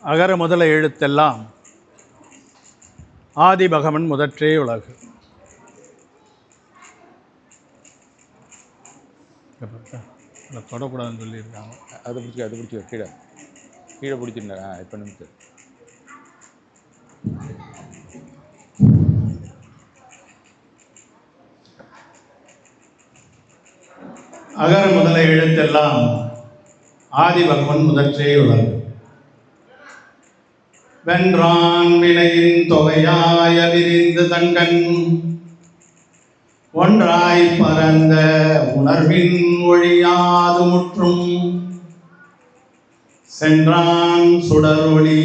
அகர முதல எழுத்தெல்லாம் ஆதி பகவன் முதற்றே உலகு. தொடக்கூடாதுன்னு சொல்லியிருக்காங்க. அதை பிடிச்சி கீழே பிடிச்சிருந்தா இப்போ நிமிஷத்து அகர முதல எழுத்தெல்லாம் ஆதி பகவன் முதற்றே உலகு. வென்றான் வினையின் தொகையாய விரிந்து தன்கண் ஒன்றாய் பரந்த உணர்வின் ஒழியாது முற்றும் சென்றான் சுடரொளி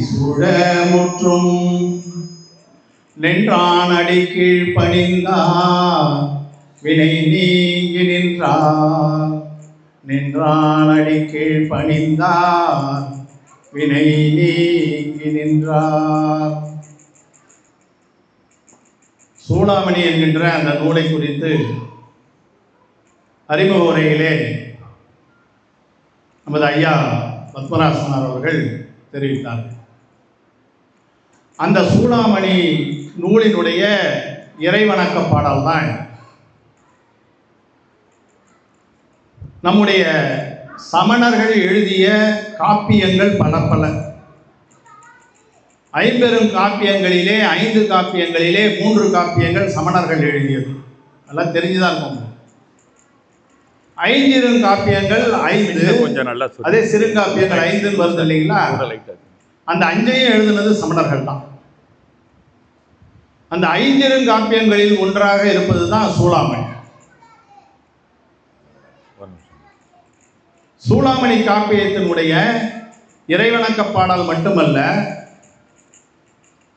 சுழ முற்றும் நின்றான் அடிக்கீழ் பணிந்தார் வினை நீங்கி நின்றார். நின்றான் அடிக்கீழ் பணிந்தார் வினை நீங்கி நின்றார். சூளாமணி என்கின்ற அந்த நூலை குறித்து அறிமுக உரையிலே நமது ஐயா பத்மராசனார் அவர்கள் தெரிவித்தார்கள். அந்த சூளாமணி நூலினுடைய இறைவணக்க பாடல்தான் நம்முடைய சமணர்கள் எழுதிய காப்பியங்கள் பல பல. ஐம்பெரும் காப்பியங்களிலே 5 காப்பியங்களிலே 3 காப்பியங்கள் சமணர்கள் எழுதியது. அதெல்லாம் தெரிஞ்சுதான் இருக்கும். 5 காப்பியங்கள் 5 கொஞ்சம் நல்லா அதே சிறுகாப்பியங்கள் 5 வருது இல்லைங்களா? அந்த 5ஐயும் எழுதுனது சமணர்கள் தான். அந்த 5 காப்பியங்களில் ஒன்றாக இருப்பது தான் சூளாமணி. சூளாமணி காப்பியத்தினுடைய இறைவணக்க பாடல் மட்டுமல்ல,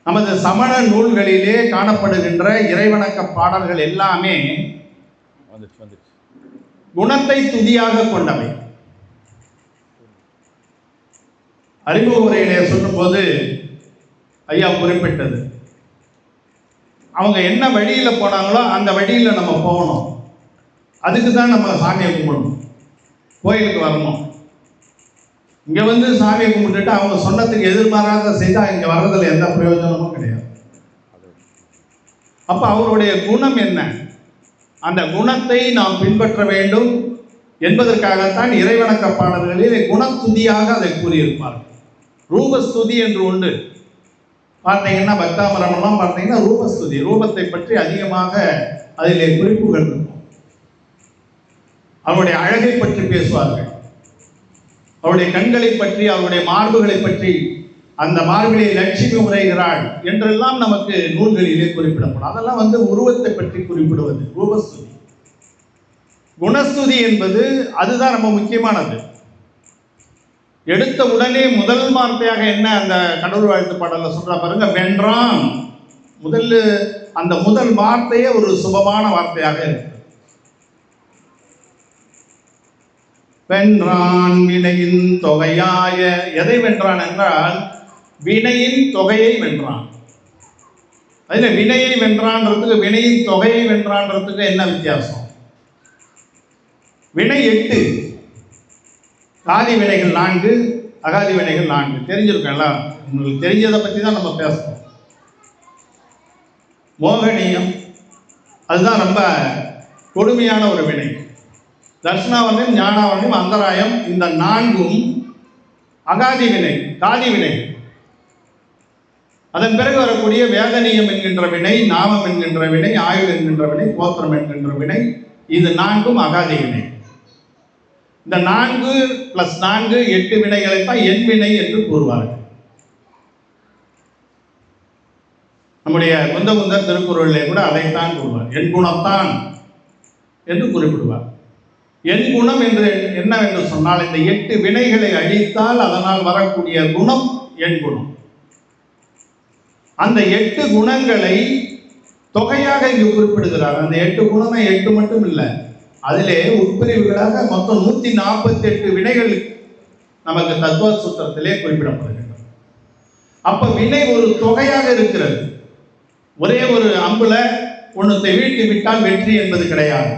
நமது சமண நூல்களிலே காணப்படுகின்ற இறைவணக்க பாடல்கள் எல்லாமே குணத்தை துதியாக கொண்டவை. அறிமுக உரையிலே சொல்லும்போது ஐயா குறிப்பிட்டது, அவங்க என்ன வழியில போனாங்களோ அந்த வழியில நம்ம போகணும். அதுக்கு தான் நம்ம சாமியை கும்பிடணும், கோயிலுக்கு வரணும். இங்க வந்து சாமியை கும்பிட்டுட்டு அவங்க சொன்னதுக்கு எதிர்மாறாக செய்தால் இங்க வர்றதுல எந்த பிரயோஜனமும் கிடையாது. அப்ப அவருடைய குணம் என்ன, அந்த குணத்தை நாம் பின்பற்ற வேண்டும் என்பதற்காகத்தான் இறைவணக்க பாடல்களில் குணஸ்துதியாக அதை கூறியிருப்பார்கள். ரூபஸ்துதி என்று உண்டு. பார்த்தீங்கன்னா பக்தாமரமெல்லாம் பார்த்தீங்கன்னா ரூபஸ்துதி, ரூபத்தை பற்றி அதிகமாக அதிலே குறிப்புகள் இருக்கும். அவருடைய அழகை பற்றி பேசுவார்கள், அவருடைய கண்களை பற்றி, அவருடைய மார்புகளை பற்றி, அந்த மார்பிலே லட்சுமி உரைகிறாள் என்றெல்லாம் நமக்கு நூல்களிலே குறிப்பிடப்படும். அதெல்லாம் வந்து உருவத்தை பற்றி குறிப்பிடுவது ரூபஸ்துதி. குணஸ்துதி என்பது அதுதான் ரொம்ப முக்கியமானது. எடுத்த உடனே முதல் வார்த்தையாக என்ன அந்த கடவுள் வாழ்த்து பாடல்ல சொல்ற பாருங்க, வென்றான். அந்த முதல் வார்த்தையே ஒரு சுபமான வார்த்தையாக இருக்கு. வென்றான் வினையின் தொகையாய, எதை வென்றான் என்றால் வினையின் தொகையை வென்றான். அதுல வினையை வென்றான்றதுக்கு வினையின் தொகையை வென்றான்றதுக்கு என்ன வித்தியாசம்? வினை 8, ஆதி வினைகள் 4, அகாதி வினைகள் 4. தெரிஞ்சிருக்கோம் எல்லாம், உங்களுக்கு தெரிஞ்சதை பற்றி தான் நம்ம பேசணும். மோகனியம் அதுதான் ரொம்ப கொடுமையான ஒரு வினை. தர்ஷனாவர்ணம், ஞானாவர்ணம், அந்தராயம், இந்த 4ம் அகாதி வினை, காதி வினை. அதன் பிறகு வரக்கூடிய வேதனியம் என்கின்ற வினை, நாமம் என்கின்ற வினை, ஆயுள் என்கின்ற வினை, கோத்திரம் என்கின்ற வினை, இது 4ம் அகாதி வினை. இந்த 4 + 4 8 வினைகளைத்தான் எண் வினை என்று கூறுவார்கள். நம்முடைய குந்தகுந்தர் திருக்குறளிலே கூட அதைத்தான் கூறுவார், எண் குணத்தான் என்று குறிப்பிடுவார். என் குணம் என்று என்னவென்று சொன்னால், இந்த 8 வினைகளை அழித்தால் அதனால் வரக்கூடிய குணம் என் குணம். அந்த 8 குணங்களை தொகையாக இங்கு குறிப்பிடுகிறார். அந்த 8 குணம் 8 மட்டும் இல்லை, அதிலே உட்பிரிவுகளாக மொத்தம் 148 வினைகள் நமக்கு தத்துவ சூத்திரத்திலே குறிப்பிடப்படுகின்றன. அப்ப வினை ஒரு தொகையாக இருக்கிறது. ஒரே ஒரு அம்புல ஒன்னத்தை வீழ்த்தி விட்டால் வெற்றி என்பது கிடையாது.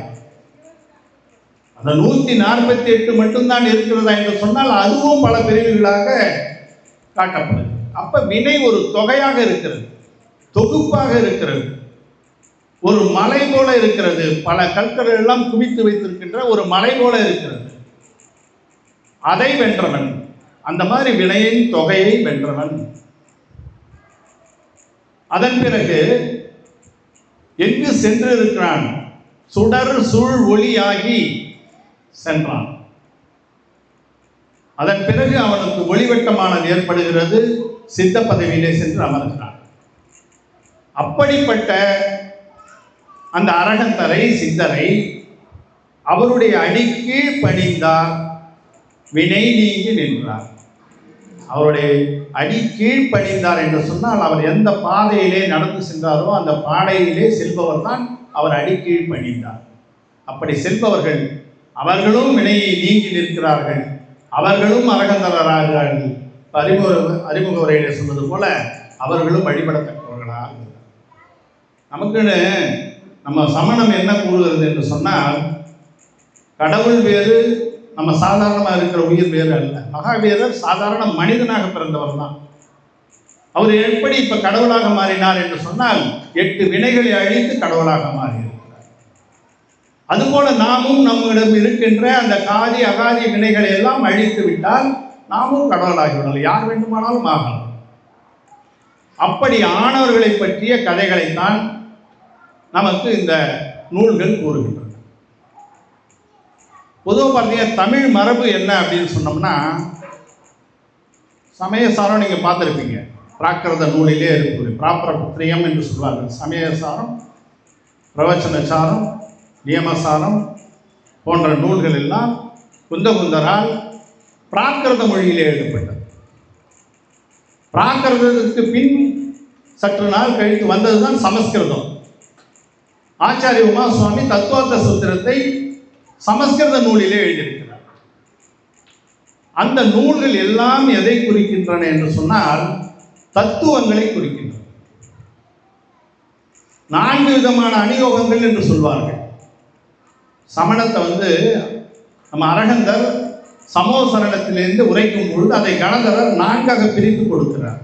அந்த 148 மட்டும்தான் இருக்கிறதா என்று சொன்னால் அதுவும் பல பிரிவுகளாக காட்டப்படுது. அப்ப வினை ஒரு தொகையாக இருக்கிறது, தொகுப்பாக இருக்கிறது, ஒரு மலை போல இருக்கிறது. பல கற்கள் எல்லாம் குவித்து வைத்திருக்கின்ற ஒரு மலை போல இருக்கிறது. அதை வென்றவன், அந்த மாதிரி வினையின் தொகையை வென்றவன். அதன் பிறகு எங்கு சென்று இருக்கிறான்? சுடர் சூழ் ஒளியாகி சென்றான். அதன் பிறகு அவனுக்கு ஒளிவட்டமானது ஏற்படுகிறது, சித்த பதவியிலே சென்று அமர்கிறான். அப்படிப்பட்ட அந்த அரகந்தரை, சித்தரை அவருடைய அடிக்கு பணிந்தார், வினை நீங்கி நின்றார். அவருடைய அடி கீழ் பணிந்தார் என்று சொன்னால், அவர் எந்த பாதையிலே நடந்து சென்றாரோ அந்த பாதையிலே செல்பவர் தான் அவர் அடி கீழ் பணிந்தார். அப்படி செல்பவர்கள் அவர்களும் வினையை நீங்கி நிற்கிறார்கள், அவர்களும் அரகந்தராகிறார்கள். அறிமுக உரையிலே சொன்னது போல அவர்களும் வழிபடத்தக்கவர்களாக. நமக்குன்னு நம்ம சமணம் என்ன கூறுகிறது என்று சொன்னால், கடவுள் வேறு, நம்ம சாதாரணமாக இருக்கிற உயிர் வேறு அல்ல. மகாவீரர் சாதாரண மனிதனாக பிறந்தவர் தான். அவர் எப்படி இப்ப கடவுளாக மாறினார் என்று சொன்னால், 8 வினைகளை அழித்து கடவுளாக மாறியிருக்கிறார். அதுபோல நாமும் நம்மிடம் இருக்கின்ற அந்த காதி அகாதி வினைகளை எல்லாம் அழித்து விட்டால் நாமும் கடவுளாகிவிடலாம், யார் வேண்டுமானாலும் ஆகலாம். அப்படி ஆனவர்களை பற்றிய கதைகளைத்தான் நமக்கு இந்த நூல்கள் கூறுகின்றன. பொதுவாக பார்த்தீங்கன்னா தமிழ் மரபு என்ன அப்படின்னு சொன்னோம்னா, சமயசாரம் நீங்கள் பார்த்துருப்பீங்க, பிராகிருத நூலிலே இருக்குது. பிராபரபுத்திரியம் என்று சொல்வார்கள். சமயசாரம், பிரவச்சனசாரம், நியமசாரம் போன்ற நூல்கள் எல்லாம் குந்தகுந்தரால் பிராகிருத மொழியிலே எழுதப்பட்டது. பிராகிருதத்துக்கு பின் சற்று நாள் கழித்து வந்ததுதான் சமஸ்கிருதம். ஆச்சாரிய உமா சுவாமி தத்துவார்த்த சூத்திரத்தை சமஸ்கிருத நூலிலே எழுதியிருக்கிறார். அந்த நூல்கள் எல்லாம் எதை குறிக்கின்றன என்று சொன்னால், தத்துவங்களை குறிக்கின்றன. 4 விதமான அநியோகங்கள் என்று சொல்வார்கள். சமணத்தை நம்ம அரகந்தர் சமோசரணத்திலிருந்து உரைக்கும் பொழுது அதை கணதரர் 4ஆக பிரித்து கொடுக்கிறார்.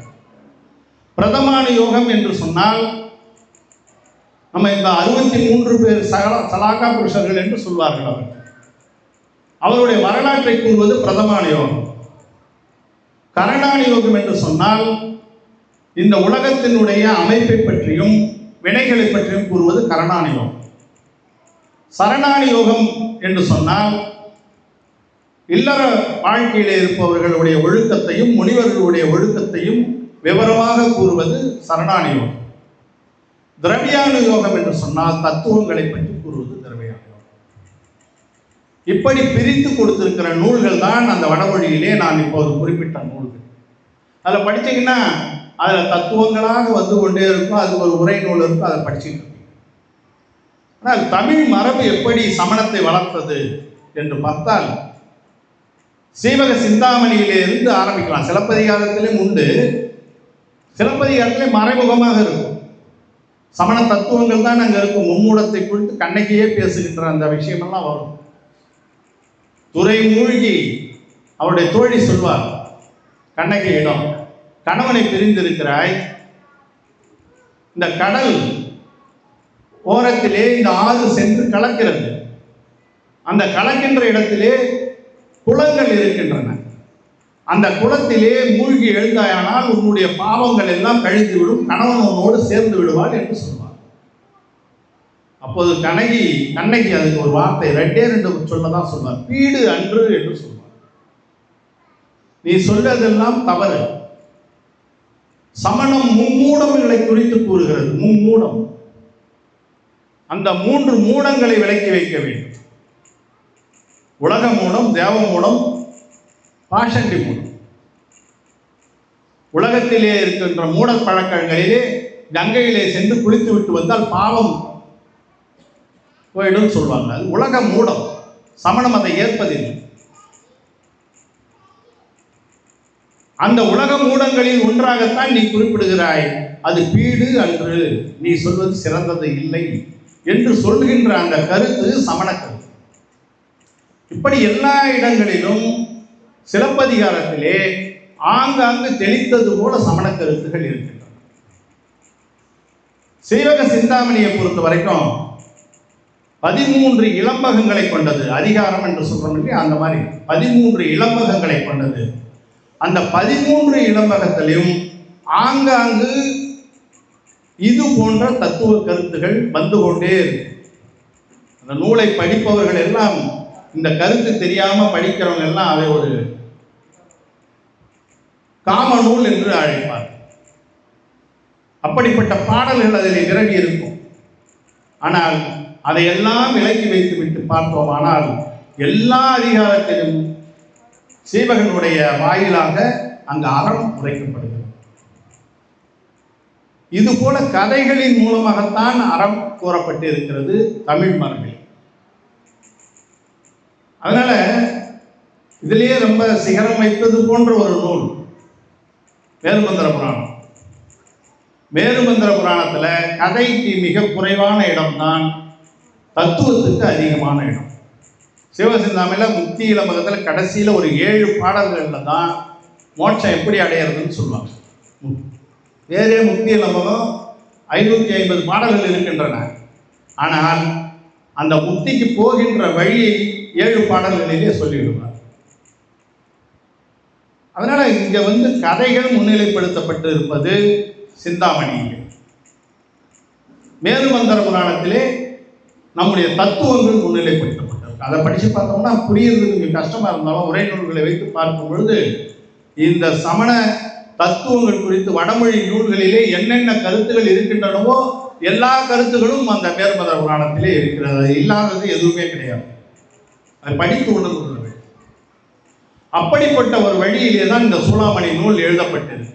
பிரதமான யோகம் என்று சொன்னால், நம்ம இந்த 63 பேர் சலாகா புருஷர்கள் என்று சொல்வார்கள். அவருடைய வரலாற்றை கூறுவது பிரதமான யோகம். கரணாணி யோகம் என்று சொன்னால், இந்த உலகத்தினுடைய அமைப்பை பற்றியும் வினைகளை பற்றியும் கூறுவது கரணாணி யோகம். சரணாணி யோகம் என்று சொன்னால், இல்லற வாழ்க்கையிலே இருப்பவர்களுடைய ஒழுக்கத்தையும் முனிவர்களுடைய ஒழுக்கத்தையும் விவரமாக கூறுவது சரணாணி யோகம். திரவியான யோகம் என்று சொன்னால் தத்துவங்களை பற்றி கூறுவது திரவியான யோகம். இப்படி பிரித்து கொடுத்திருக்கிற நூல்கள் தான் அந்த வடமொழியிலே நான் இப்போது குறிப்பிட்ட நூல்கள். அதில் படித்தீங்கன்னா அதில் தத்துவங்களாக வந்து கொண்டே இருக்கும். அது ஒரு உரை நூல் இருக்கும், அதை படிச்சுட்டு இருக்கீங்க. ஆனால் தமிழ் மரபு எப்படி சமணத்தை வளர்த்தது என்று பார்த்தால், சீவக சிந்தாமணியிலே இருந்து ஆரம்பிக்கலாம். சிலப்பதிகாரத்திலும் உண்டு, சிலப்பதிகாரத்திலே மறைமுகமாக இருக்கும். சமண தத்துவங்கள் தான் அங்கே இருக்கும். மும்மூடத்தை குறித்து கண்ணகியே பேசுகின்ற அந்த விஷயமெல்லாம் வரும். துறை மூழ்கி அவருடைய தோழி சொல்வார் கண்ணகியிடம், கணவனை பிரிந்திருக்கிறாய், இந்த கடல் ஓரத்திலே இந்த ஆறு சென்று கலக்கிறது, அந்த கலக்கின்ற இடத்திலே குளங்கள் இருக்கின்றன, அந்த குளத்திலே மூழ்கி எழுந்தாயானால் உன்னுடைய பாவங்கள் எல்லாம் கழித்து விடும், கணவன் உன்னோடு சேர்ந்து விடுவாள் என்று சொல்வார். அப்போது கண்ணகி அதுக்கு ஒரு வார்த்தை 2 சொல்லதான் சொல்வார், பீடு அன்று என்று சொல்வார். நீ சொல்வதெல்லாம் தவறு. சமணம் மும்மூடங்களை குறித்து கூறுகிறது. மும்மூடம், அந்த 3 மூடங்களை விலக்கி வைக்க வேண்டும். உலக மூடம், தேவ மூடம், பாஷண்டி மூடம். உலகத்திலே இருக்கின்ற மூட பழக்கங்களிலே கங்கையிலே சென்று குளித்து விட்டு வந்தால் பாவம் போயிடும் சொல்வாங்க. அது உலக மூடம். சமணம் அதை ஏற்பதில்லை. அந்த உலக மூடங்களில் ஒன்றாகத்தான் நீ குறிப்பிடுகிறாய். அது பீடு அன்று, நீ சொல்வது சிறந்தது இல்லை என்று சொல்கின்ற அந்த கருத்து சமண கருத்து. இப்படி எல்லா இடங்களிலும் சிலப்பதிகாரத்திலே ஆங்காங்கு தெளித்தது போல சமண கருத்துகள் இருக்கின்றன. சீவக சிந்தாமணியை பொறுத்த வரைக்கும் 13 இளம்பகங்களை கொண்டது. அதிகாரம் என்று சொல்றோம், அந்த மாதிரி 13 இளம்பகங்களை கொண்டது. அந்த 13 இளம்பகத்திலும் ஆங்காங்கு இது போன்ற தத்துவ கருத்துகள் வந்து கொண்டே இருக்கு. அந்த நூலை படிப்பவர்கள் எல்லாம், இந்த கருத்து தெரியாம படிக்கிறவங்க எல்லாம் அதை ஒரு காம நூல் என்று அழைப்பார். அப்படிப்பட்ட பாடல்கள் அதில் விரவி இருக்கும். ஆனால் அதையெல்லாம் விலக்கி வைத்து விட்டு பார்த்தோமானால் எல்லா அதிகாரத்திலும் சீவகனுடைய வாயிலாக அங்கு அறம் உரைக்கப்படுகிறது. இது போல கதைகளின் மூலமாகத்தான் அறம் கூறப்பட்டு இருக்கிறது தமிழ் மரபில். அதனால இதிலேயே ரொம்ப சிகரம் வைத்தது போன்ற ஒரு நூல் மேருமந்திர புராணம். மேருமந்திர புராணத்துல கதைக்கு மிக குறைவான இடம்தான், தத்துவத்துக்கு அதிகமான இடம். சிவசிந்தாமையில முக்தி இளம்பகத்தில் கடைசியில் ஒரு 7 பாடல்கள்ல தான் மோட்சம் எப்படி அடையிறதுன்னு சொல்லுவாங்க. வேறே முக்தி இளம்பகம் 550 பாடல்கள் இருக்கின்றன. ஆனால் அந்த முக்திக்கு போகின்ற வழியை 7 பாடல்களிலே சொல்லிவிடுவார். அதனால இங்க கதைகள் முன்னிலைப்படுத்தப்பட்டு இருப்பது சிந்தாமணியில். மேருமந்திர புராணத்திலே நம்முடைய தத்துவங்கள் முன்னிலைப்படுத்தப்பட்டிருக்கு. அதை படித்து பார்த்தோம்னா புரியுறது கொஞ்சம் கஷ்டமா இருந்தாலும் உரை நூல்களை வைத்து பார்க்கும் பொழுது இந்த சமண தத்துவங்கள் குறித்து வடமொழி நூல்களிலே என்னென்ன கருத்துகள் இருக்கின்றனவோ எல்லா கருத்துகளும் அந்த மேருமந்திர புராணத்திலே இருக்கிறது. அது இல்லாதது எதுவுமே கிடையாது. அதை படித்து உணர்ந்து கொள்ள வேண்டும். அப்படிப்பட்ட ஒரு வழியிலே தான் இந்த சூளாமணி நூல் எழுதப்பட்டிருக்கிறது.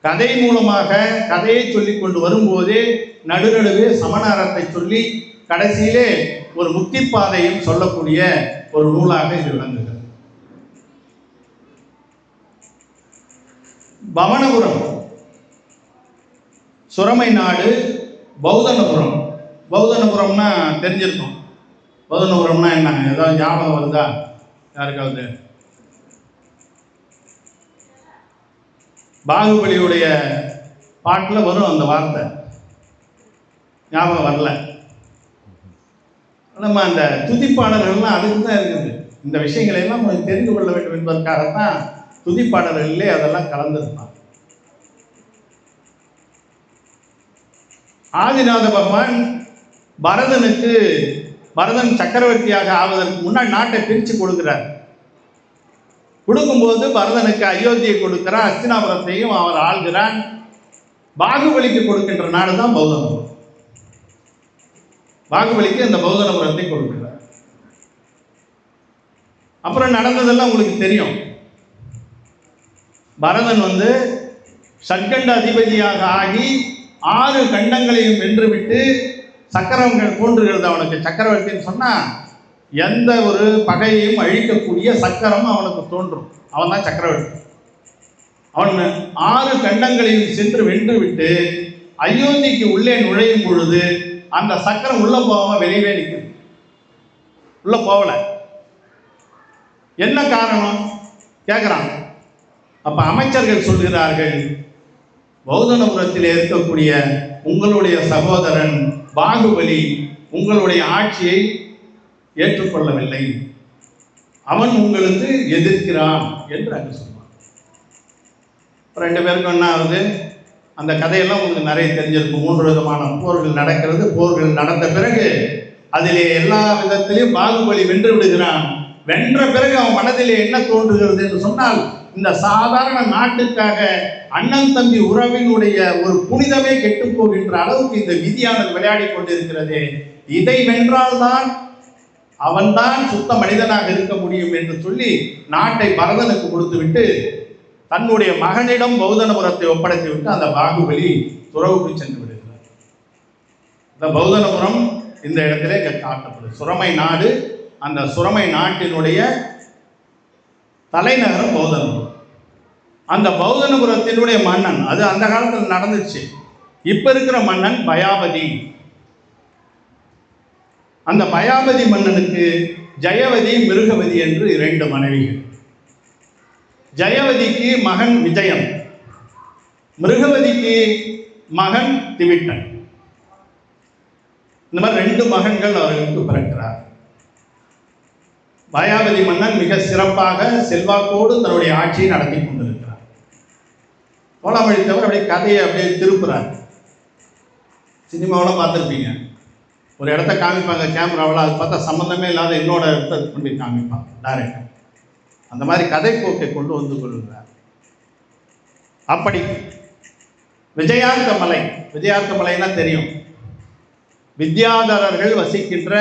கதை மூலமாக கதையை சொல்லிக் கொண்டு வரும்போதே நடுநடுவே சமண அறத்தை சொல்லி கடைசியிலே ஒரு முக்தி பாதையும் சொல்லக்கூடிய ஒரு நூலாக இது விளங்குகிறது. பவனபுரம், சுரமை நாடு, பௌதனபுரம். பௌதனபுரம்னா தெரிஞ்சிருக்கும். பௌதனபுரம்னா என்ன, ஏதாவது ஞாபகம் வருதா யாருக்காவது? பாகுபலியுடைய பாட்டில் வரும் அந்த வார்த்தை, ஞாபகம் வரல. நம்ம அந்த துதிப்பாடல்கள்லாம் அதுக்கு தான் இருக்குது. இந்த விஷயங்களை எல்லாம் உங்களுக்கு தெரிந்து கொள்ள வேண்டும் என்பதற்காகத்தான் துதிப்பாடல்களிலே அதெல்லாம் கலந்துருப்பான். ஆதிநாத பகவான் பரதன் சக்கரவர்த்தியாக ஆவதற்கு முன்னாடி நாட்டை பிரித்து கொடுக்கிறார். கொடுக்கும்போது பரதனுக்கு அயோத்தியை கொடுக்கிறார், அஸ்தினாபுரத்தையும் அவர் ஆள்கிறான். பாகுபலிக்கு கொடுக்கின்ற நாடு தான் பௌதனபுரம். பாகுபலிக்கு அந்த பௌதனபுரத்தை கொடுக்கிறார். அப்புறம் நடந்ததெல்லாம் உங்களுக்கு தெரியும். பரதன் சட்கண்ட அதிபதியாக ஆகி 6 கண்டங்களையும் வென்றுவிட்டு சக்கரங்கள் தோன்றுகிறது அவனுக்கு. சக்கரவர்த்தின்னு சொன்னா எந்த ஒரு பகையையும் அழிக்கக்கூடிய சக்கரம் அவனுக்கு தோன்றும். அவன் தான் சக்கரவர்த்தி. அவன் 6 கண்டங்களையும் சென்று வென்று விட்டு அயோத்திக்கு உள்ளே நுழையும் பொழுது அந்த சக்கரம் உள்ள போகாம வெளியே நிற்குது. உள்ள போகல. என்ன காரணம் கேட்கிறான். அப்ப அமைச்சர்கள் சொல்கிறார்கள், பௌதனபுரத்தில் இருக்கக்கூடிய உங்களுடைய சகோதரன் பாகுபலி உங்களுடைய ஆட்சியை ஏற்றுக்கொள்ளவில்லை, அவன் உங்களுக்கு எதிர்க்கிறான் என்று அங்கு சொன்னான். 2 பேருக்கும் என்ன ஆகுது? அந்த கதையெல்லாம் உங்களுக்கு நிறைய தெரிஞ்சிருக்கும். 3 விதமான போர்கள் நடக்கிறது. போர்கள் நடந்த பிறகு அதிலே எல்லா விதத்திலையும் பாகுபலி வென்று விடுகிறான். வென்ற பிறகு அவன் மனதிலே என்ன தோன்றுகிறது என்று சொன்னால், இந்த சாதாரண நாட்டுக்காக அண்ணன் தம்பி உறவினுடைய ஒரு புனிதமே கெட்டு போகின்ற அளவுக்கு இந்த விதியானது விளையாடி கொண்டிருக்கிறதே, இதை வென்றால்தான் அவன்தான் சுத்த மனிதனாக இருக்க முடியும் என்று சொல்லி நாட்டை பரதனுக்கு கொடுத்து விட்டு தன்னுடைய மகனிடம் பௌதனபுரத்தை ஒப்படைத்து விட்டு அந்த பாகுபலி துறவுக்கு சென்று விடுகிறார். இந்த பௌதனபுரம் இந்த இடத்திலே காட்டப்படுது. சுரமை நாடு, அந்த சுரமை நாட்டினுடைய தலைநகரம் பௌதனபுரம். அந்த பௌதனபுரத்தினுடைய மன்னன், அது அந்த காலத்தில் நடந்துச்சு. இப்ப இருக்கிற மன்னன் பயாபதி. அந்த பயாபதி மன்னனுக்கு ஜெயவதி மிருகவதி என்று 2 மனைவிகள். ஜெயவதிக்கு மகன் விஜயன், மிருகவதிக்கு மகன் திவிட்டன். இந்த மாதிரி 2 மகன்கள் அவர்களுக்கு பிறக்கிறார். மாயாவதி மன்னன் மிக சிறப்பாக செல்வாக்கோடு தன்னுடைய ஆட்சியை நடத்தி கொண்டிருக்கிறார். கோலாமொழித்தவர் அப்படியே கதையை அப்படியே திருப்புறார். சினிமாவெல்லாம் பார்த்துருப்பீங்க, ஒரு இடத்த காமிப்பாங்க கேமராவில், அது பார்த்தா சம்மந்தமே இல்லாத இன்னொரு இடத்த கொண்டு காமிப்பாங்க டைரக்டர். அந்த மாதிரி கதை போக்கை கொண்டு வந்து கொள்கிறார். அப்படி விஜயாந்த மலை, விஜயாந்த மலைன்னா தெரியும், வித்யாதரர்கள் வசிக்கின்ற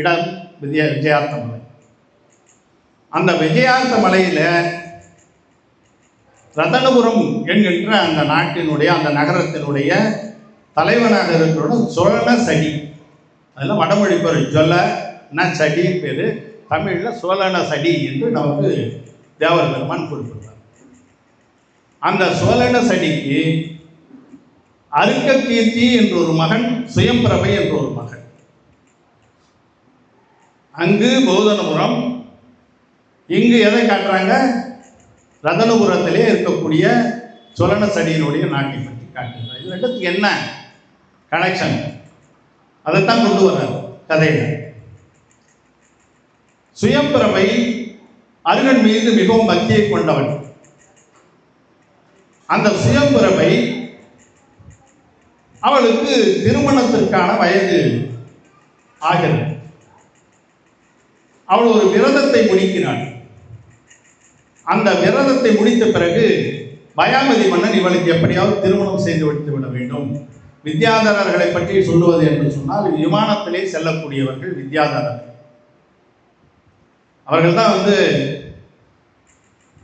இடம் விஜயாந்த மலை. அந்த விஜயாந்த மலையில் ரதனபுரம் என்கின்ற அந்த நாட்டினுடைய அந்த நகரத்தினுடைய தலைவனாக இருக்கிறோம் சோழன சடி. அதெல்லாம் வடமொழி பேர் ஜொல்ல சடி பேர், தமிழில் சோழன சடி என்று நமக்கு தேவர் பெருமான் குறிப்பிட்டார். அந்த சோழன சடிக்கு அருக்க கீர்த்தி என்ற ஒரு மகன், சுயம்பிரபை என்ற ஒரு மகன். அங்கு பௌதனபுரம், இங்கு எதை காட்டுறாங்க, ரதனபுரத்திலே இருக்கக்கூடிய சோழன சடியினுடைய நாட்டை பற்றி காட்டுறாங்க. இது ரெண்டுத்துக்கு என்ன கனெக்ஷன், அதைத்தான் கொண்டு வர்றார் கதையில். சுயம்பிரபை அருகன் மீது மிகவும் பக்தியை கொண்டவன். அந்த சுயம்பிரபை அவளுக்கு திருமணத்திற்கான வயது ஆகிறது. அவள் ஒரு விரதத்தை முடிக்கிறாள். அந்த விரதத்தை முடித்த பிறகு பயாமதி மன்னன் இவளுக்கு எப்படியாவது திருமணம் செய்து வைத்து விட வேண்டும். வித்யாதரர்களை பற்றி சொல்லுவது என்று சொன்னால், விமானத்திலே செல்லக்கூடியவர்கள் வித்யாதரர்கள். அவர்கள் தான்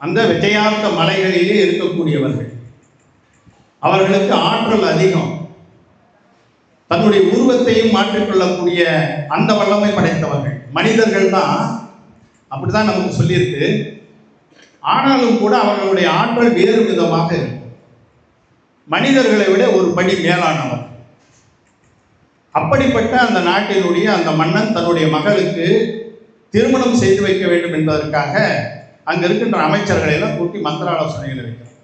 அந்த விஜயாந்த மலைகளிலே இருக்கக்கூடியவர்கள். அவர்களுக்கு ஆற்றல் அதிகம், தன்னுடைய உருவத்தையும் மாற்றிக்கொள்ளக்கூடிய அந்த வல்லமை படைத்தவர்கள். மனிதர்கள் தான் அப்படிதான் நமக்கு சொல்லியிருக்கு. ஆனாலும் கூட அவர்களுடைய ஆற்றல் வேறு விதமாக இருக்கும். மனிதர்களை விட ஒரு படி மேலானவர். அப்படிப்பட்ட அந்த நாட்டினுடைய அந்த மன்னன் தன்னுடைய மகளுக்கு திருமணம் செய்து வைக்க வேண்டும் என்பதற்காக அங்க இருக்கின்ற அமைச்சர்களை எல்லாம் கூட்டி மந்திர ஆலோசனைகளை வைக்கிறார்.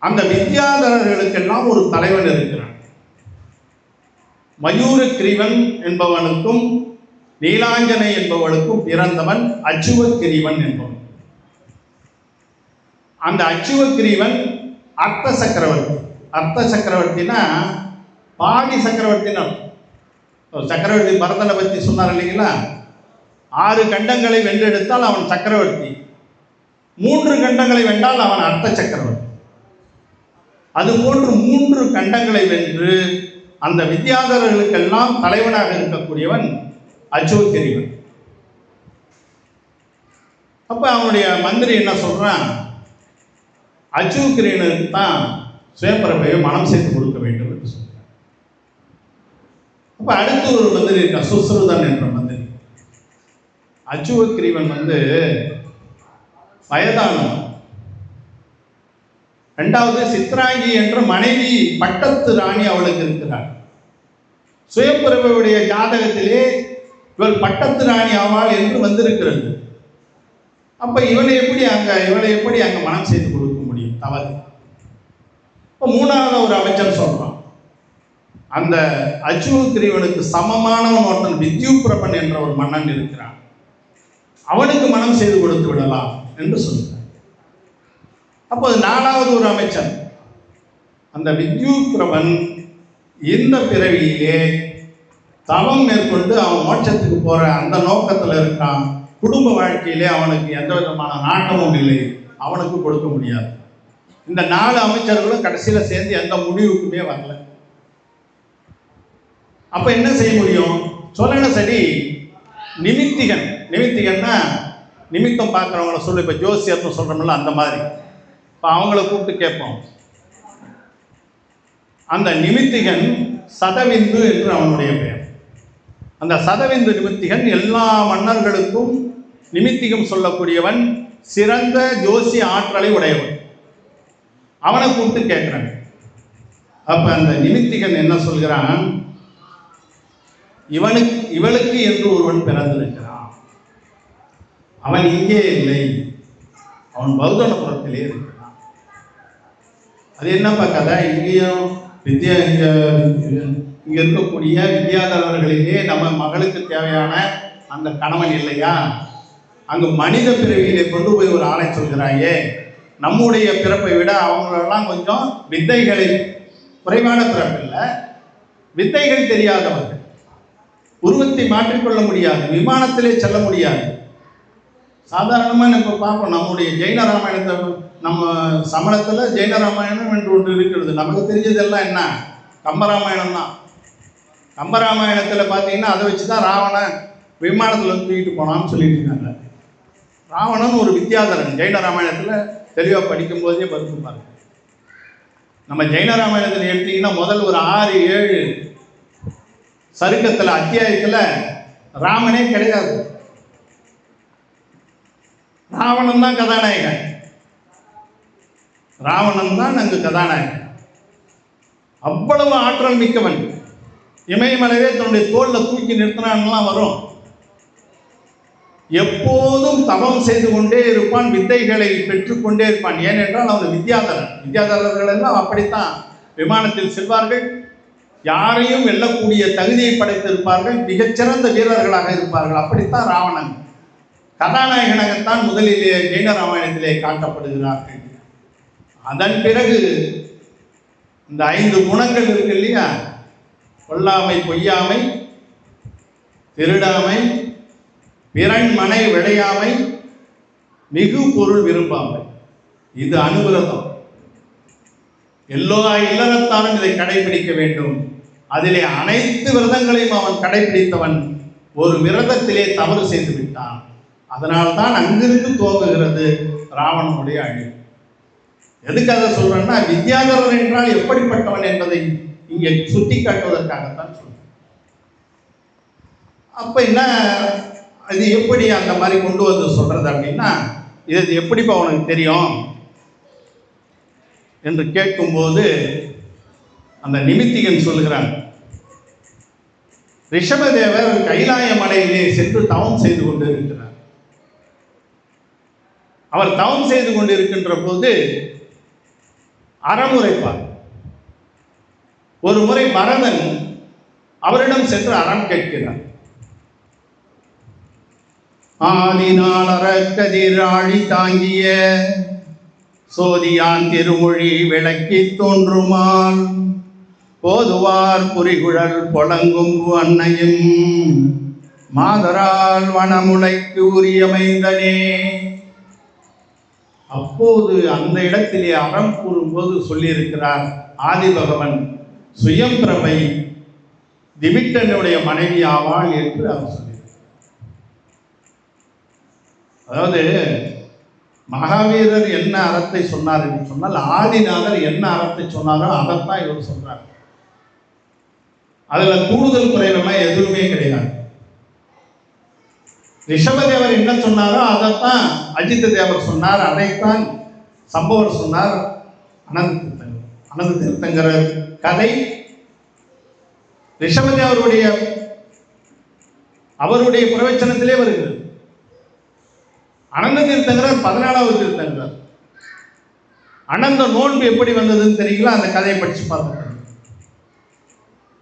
அந்த வித்யாதரர்களுக்கெல்லாம் ஒரு தலைவன் இருக்கிறான். மயூர கிரீவன் என்பவனுக்கும் நீலாஞ்சனை என்பவனுக்கும் பிறந்தவன் அச்சுவ கிரீவன் என்பவன். அந்த அச்சுவ கிரீவன் அர்த்த சக்கரவர்த்தி. அர்த்த சக்கரவர்த்தினா பாதி சக்கரவர்த்தின்னு. சக்கரவர்த்தி பரதனை பற்றி சொன்னார் இல்லைங்களா, 6 கண்டங்களை வென்றெடுத்தால் அவன் சக்கரவர்த்தி, 3 கண்டங்களை வென்றால் அவன் அர்த்த சக்கரவர்த்தி. அதுபோன்று 3 கண்டங்களை வென்று அந்த வித்யாதரர்களுக்கெல்லாம் தலைவனாக இருக்கக்கூடியவன் அச்சுவக்கிரீவன். அப்ப அவனுடைய மந்திரி என்ன சொல்றான், அச்சுவக்கிரீவனுக்கு தான் சுயம்பிரபையை மனம் செய்து கொடுக்க வேண்டும் என்று சொல்றான். அப்ப அடுத்து ஒரு மந்திரி இருக்கான், சுஸ்ருதன் என்ற மந்திரி. அச்சுவக்கிரீவன் வயதானவன். 2வது சித்ராங்கி என்ற மனைவி பட்டத்து ராணி அவளுக்கு இருக்கிறார். சுயம்பிரபையுடைய ஜாதகத்திலே இவள் பட்டத்து ராணி ஆவாள் என்று வந்திருக்கிறது. அப்ப இவளை எப்படி அங்க மனம் செய்து கொடுக்க முடியும்? தவறு. இப்போ 3வது ஒரு அமைச்சர் சொல்றான், அந்த அச்சுவக்கிரீவனுக்கு சமமானவன் ஒருத்தன் வித்யுபிரபன் என்ற ஒரு மன்னன் இருக்கிறான், அவனுக்கு மனம் செய்து கொடுத்து விடலாம் என்று சொல்கிறார். அப்போது 4வது ஒரு அமைச்சர், அந்த வித்யுபிரபன் இந்த பிறவியிலே தவம் மேற்கொண்டு அவன் மோட்சத்துக்கு போற அந்த நோக்கத்தில் இருக்கான். குடும்ப வாழ்க்கையிலே அவனுக்கு எந்த விதமான நாட்டமும் இல்லை, அவனுக்கு கொடுக்க முடியாது. இந்த 4 அமைச்சர்களும் கடைசியில சேர்ந்து எந்த முடிவுக்குமே வரல. அப்ப என்ன செய்ய முடியும்? சொல்லன சரி, நிமித்திகன்னா நிமித்தம் பார்க்குறவங்கள சொல்லு. இப்போ ஜோசியர்னு சொல்கிறோம்ல, அந்த மாதிரி. இப்போ அவங்கள கூப்பிட்டு கேட்போம். அந்த நிமித்திகன் சதவிந்து என்று அவனுடைய பெயர். அந்த சதவிந்து நிமித்திகன் எல்லா மன்னர்களுக்கும் நிமித்திகம் சொல்லக்கூடியவன், சிறந்த ஜோசி ஆற்றலை உடையவன். அவனை கூப்பிட்டு கேட்கிறான். அப்ப அந்த நிமித்திகன் என்ன சொல்கிறான், இவளுக்கு என்று ஒருவன் பிறந்திருக்கிறான், அவன் இங்கே இல்லை, அவன் பௌத்தனபுரத்திலே இருக்கிறான். அது என்னப்பா கதை? இங்கேயும் இங்க இருக்கக்கூடிய வித்யாதரர்களிலே நம்ம மகளுக்கு தேவையான அந்த கணவன் இல்லையா? அங்கு மனித பிறவியிலே கொண்டு போய் ஒரு ஆணை சொல்கிறாயே, நம்முடைய பிறப்பை விட அவங்களெல்லாம் கொஞ்சம் வித்தைகளை குறைவான பிறப்பில்லை, வித்தைகள் தெரியாதவர்கள், உருவத்தை மாற்றிக்கொள்ள முடியாது, விமானத்திலே செல்ல முடியாது. சாதாரணமாக இப்போ பார்ப்போம், நம்முடைய ஜெயின ராமாயணத்தை, நம்ம சமணத்தில் ஜெயின ராமாயணம் என்று ஒன்று இருக்கிறது. நமக்கு தெரிஞ்சதெல்லாம் என்ன? கம்பராமாயணம் தான். கம்பராமாயணத்தில் பார்த்தீங்கன்னா அதை வச்சு தான் ராவணன் விமானத்தில் தூக்கிட்டு போனான்னு சொல்லிட்டு இருக்காங்க. ராவணன் ஒரு வித்யாதரன். ஜெயின ராமாயணத்தில் தெளிவாக படிக்கும்போதே வருது. நம்ம ஜெயின ராமாயணத்தில் எடுத்தீங்கன்னா முதல் ஒரு 6-7 சருக்கத்தில் அத்தியாயத்தில் ராமனே கிடையாது, ராவணன் தான் கதாநாயகன். ராவணன் தான் அங்கு கதாநாயகன். அவ்வளவு ஆற்றல் மிக்கவன். இமயமலையே தன்னுடைய தோளில் தூக்கி நிறுத்தினான்லாம் வரும். எப்போதும் தவம் செய்து கொண்டே இருப்பான், வித்தைகளை பெற்றுக்கொண்டே இருப்பான். ஏனென்றால் அவன் வித்யாதரன். வித்யாதரர்கள் எல்லாம் அப்படித்தான் விமானத்தில் செல்வார்கள், யாரையும் வெல்லக்கூடிய தகுதியை படைத்திருப்பார்கள், மிகச்சிறந்த வீரர்களாக இருப்பார்கள். அப்படித்தான் ராவணன் கதாநாயகனாகத்தான் முதலிலே ஜெயின ராமாயணத்திலே காட்டப்படுகிறார்கள். அதன் பிறகு இந்த 5 குணங்கள் இருக்கு இல்லையா? கொல்லாமை, பொய்யாமை, திருடாமை, பிறன் மனை விளையாமை, மிகு பொருள் விரும்பாமை. இது அனுவிரதம். எல்லா இல்லறத்தாரும் இதை கடைபிடிக்க வேண்டும். அதிலே அனைத்து விரதங்களையும் அவன் கடைபிடித்தவன் ஒரு விரதத்திலே தவறு செய்து விட்டான். அதனால்தான் அங்கிருந்து துவங்குகிறது ராவணனுடைய அழிவு. எதுக்கு அதை சொல்றேன்னா, வித்யாதரர் என்றால் எப்படிப்பட்டவன் என்பதை இங்கே சுட்டி காட்டுவதற்காகத்தான் சொல்றேன். அப்ப என்ன, இது எப்படி அந்த மாதிரி கொண்டு வந்து சொல்றது அப்படின்னா, இது எப்படிப்பா உனக்கு தெரியும் என்று கேட்கும்போது அந்த நிமித்திகன் சொல்கிறான், ரிஷபதேவர் கைலாய மலையிலே சென்று தவம் செய்து கொண்டு இருக்கிறார். அவர் தவம் செய்து கொண்டிருக்கின்ற போது அறமுறைப்பார். ஒரு முறை பரதன் அவரிடம் சென்று அறம் கேட்கிறார். ஆதினால் அறக்கதிர் ஆழி தாங்கிய சோதியான் திருமொழி விளக்கி தோன்றுமால் போதுவார் புரிகுழல் பொலங்கும்பு அன்னையும் மாதரால் வனமுலைக்கு உரியமைந்தனே. அப்போது அந்த இடத்திலே அறம் கூறும்போது சொல்லியிருக்கிறார், ஆதிபகவன் சுயம் பிரபை திவிட்டனுடைய மனைவி ஆவாள் என்று அவர் சொல்லியிருக்கிறார். அதாவது மகாவீரர் என்ன அறத்தை சொன்னார் என்று சொன்னால், ஆதிநாதர் என்ன அறத்தை சொன்னாரோ அதைத்தான் இவர் சொல்றார். அதுல கூடுதல் குறைவெல்லாம் எதுவுமே கிடையாது. ரிஷபதேவர் என்ன சொன்னாரோ அதைத்தான் அஜித்த தேவர் சொன்னார், அதைத்தான் சம்பவர் சொன்னார். அனந்த தீர்த்தங்கர கதை ரிஷபதேவருடைய அவருடைய பிரவச்சனத்திலே வருகிறது. அனந்த தீர்த்தங்கரர் 14வது தீர்த்தங்கரர். அனந்த நோன்பு எப்படி வந்ததுன்னு தெரியுங்களா? அந்த கதையை படிச்சு பார்த்து.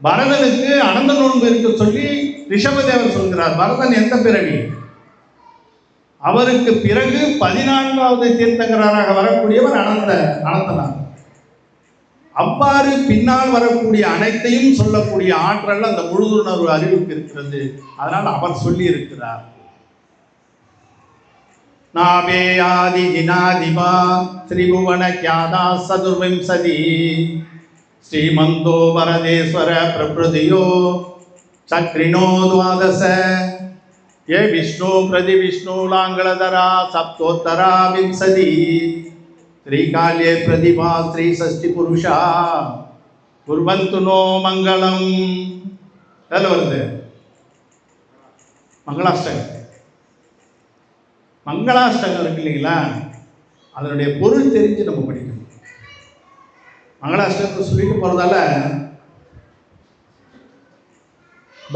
பரதனுக்கு அனந்த நோன்பு இருக்க சொல்லி ரிஷபதேவர் சொல்கிறார். பரதன் எந்த பிறவி? அவருக்கு பிறகு 14வது தீர்த்தங்கராக வரக்கூடியவர் அனந்தனார். அவ்வாறு பின்னால் வரக்கூடிய அனைத்தையும் சொல்லக்கூடிய ஆற்றல் அந்த முழுதுணர்வு அறிவுக்கு இருக்கிறது. அதனால் அவர் சொல்லி இருக்கிறார். நாவே ஆதி ஜினாதிபா ஸ்ரீபுவன கியாதா சதுர்விம்சதி ஸ்ரீமந்தோ வரதேஸ்வர பிரபிருதியோ சக்ரிணோ துவாதச ஏ விஷ்ணு பிரதி விஷ்ணு லாங்களதரா சப்தோத்தரா விம்சதி ஸ்ரீகால்யே பிரதிபா ஸ்ரீ சஷ்டி புருஷா குர்வந்து நோ மங்களம். அதில் வருது மங்களாஷ்டகம். மங்களாஷ்டகம் இருக்கு இல்லைங்களா? அதனுடைய பொருள் தெரிஞ்சு நம்ம படிக்கணும். மங்களாஷ்டகத்தை சொல்லிட்டு போறதால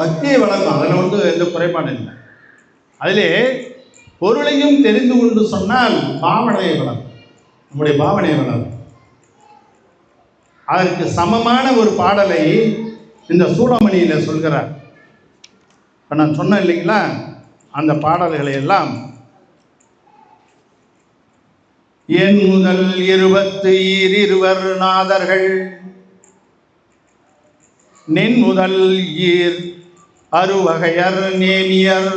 பக்தியை வளர்க்கும். அதில் எந்த குறைபாடும் இல்லை. அதிலே பொருளையும் தெரிந்து கொண்டு சொன்னால் பாவனை வளரும், நம்முடைய பாவனை வளரும். அதற்கு சமமான ஒரு பாடலை இந்த சூடமணியில சொல்கிறார். இப்போ நான் சொன்னேன் இல்லைங்களா, அந்த பாடல்களை எல்லாம் என் முதல் 22 நாதர்கள் நின் முதல் அறுவகையர் நேமியர்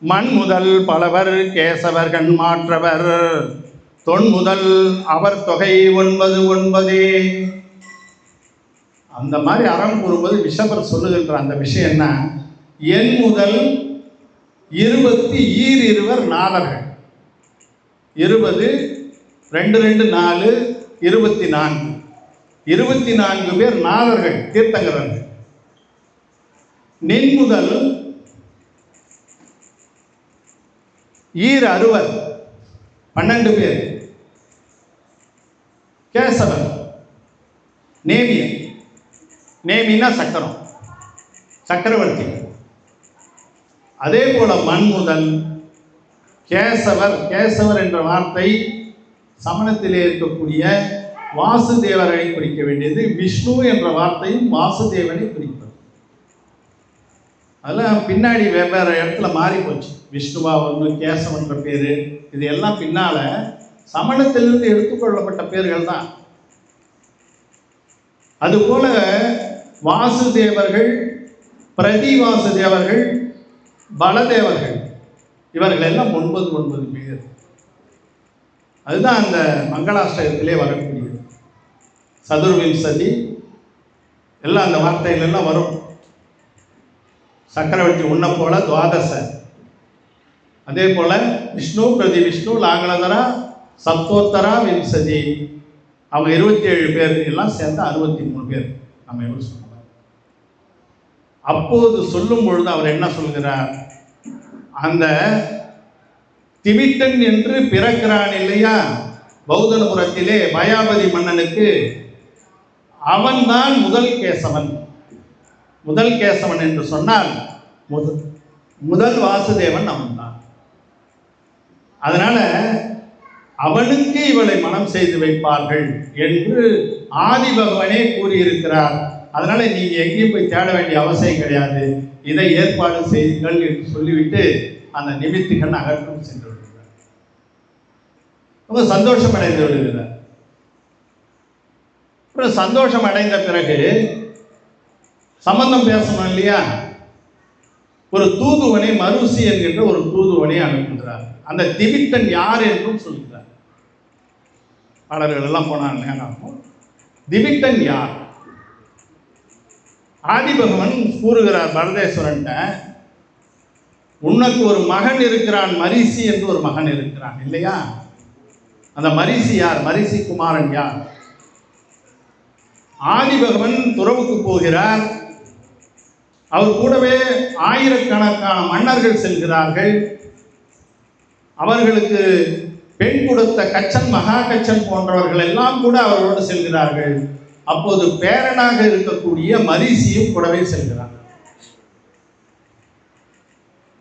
மண் முதல் பலவர் கேசவர்கள் மாற்றவர் தொன் முதல் அவர் தொகை 99. அந்த மாதிரி அறம் கூறும்போது விஷபர் சொல்லுகின்ற அந்த விஷயம் என்ன, என் முதல் 22 நாதர்கள், 20 2 2 4 24 பேர் நாதர்கள், கீர்த்தங்கரர்கள். நின் முதல் அறுவர் 12 பேர், கேசவன் நேமியன், நேமினா சக்கரம், சக்கரவர்த்தி. அதே போல மண் முதல் கேசவர், கேசவர் என்ற வார்த்தை சமணத்திலே இருக்கக்கூடிய வாசுதேவரை குறிக்க வேண்டியது. விஷ்ணு என்ற வார்த்தையும் வாசுதேவனை குறிப்பது. அதெல்லாம் பின்னாடி வெவ்வேறு இடத்துல மாறி போச்சு. விஷ்ணுவா வந்து கேசவன்ற பேரு, இது எல்லாம் பின்னால சமணத்திலிருந்து எடுத்துக்கொள்ளப்பட்ட பேர்கள் தான். அதுபோல வாசுதேவர்கள், பிரதிவாசுதேவர்கள், பலதேவர்கள், இவர்கள் எல்லாம் 9 பேர். அதுதான் அந்த மங்களாஷ்டகத்திலே வரக்கூடியது. சதுர்விம்சதி எல்லாம் அந்த வார்த்தைகள் எல்லாம் வரும். சக்கரவர்த்தி உன்ன போல துவாதச, அதே போல விஷ்ணு பிரதி விஷ்ணு லாங்கலதரா சப்தோத்தரா விம்சதி, அவங்க 27 பேர் எல்லாம் சேர்ந்து 63 பேர். நம்ம எவ்வளவு சொல்லுவாங்க. அப்போது சொல்லும் பொழுது அவர் என்ன சொல்கிறார், அந்த திவிட்டன் என்று பிறக்கிறான் இல்லையா பௌத்தனபுரத்திலே பயாபதி மன்னனுக்கு, அவன்தான் முதல் கேசவன். முதல் கேசவன் என்று சொன்னால் முதல் வாசுதேவன் அவன்தான். அதனால அவனுக்கு இவளை மனம் செய்து வைப்பார்கள் என்று ஆதி பகவானே கூறியிருக்கிறார். அதனால நீங்க எங்கேயும் போய் தேட வேண்டிய அவசியம் கிடையாது, இதை ஏற்பாடு செய்யுங்கள் என்று சொல்லிவிட்டு அந்த நிமித்திகன் அகற்றும் சென்று விடுகிறார். ரொம்ப சந்தோஷம் அடைந்து விடுகிறார். சந்தோஷம் அடைந்த பிறகு சம்பந்தம் பேசணும் இல்லையா, ஒரு தூதுவனை, மருசி என்கின்ற ஒரு தூதுவனை அனுப்புகிறார். அந்த திவிட்டன் யார் என்றும் சொல்கிறார். பாடல்கள் எல்லாம் போனாங்க. திவிட்டன் யார்? ஆதிபகவன் கூறுகிறார் பரதேஸ்வரன்ட்ட, உனக்கு ஒரு மகன் இருக்கிறான், மரிசி என்று ஒரு மகன் இருக்கிறான் இல்லையா. அந்த மரிசி யார்? மரிசி குமாரன் யார்? ஆதிபகவன் துறவுக்கு போகிறார். அவர் கூடவே ஆயிரக்கணக்கான மன்னர்கள் செல்கிறார்கள். அவர்களுக்கு பெண் கொடுத்த கச்சன், மகா கச்சன் போன்றவர்கள் எல்லாம் கூட அவர்களோடு செல்கிறார்கள். அப்போது பேரனாக இருக்கக்கூடிய மரிசியும் கூடவே செல்கிறார்.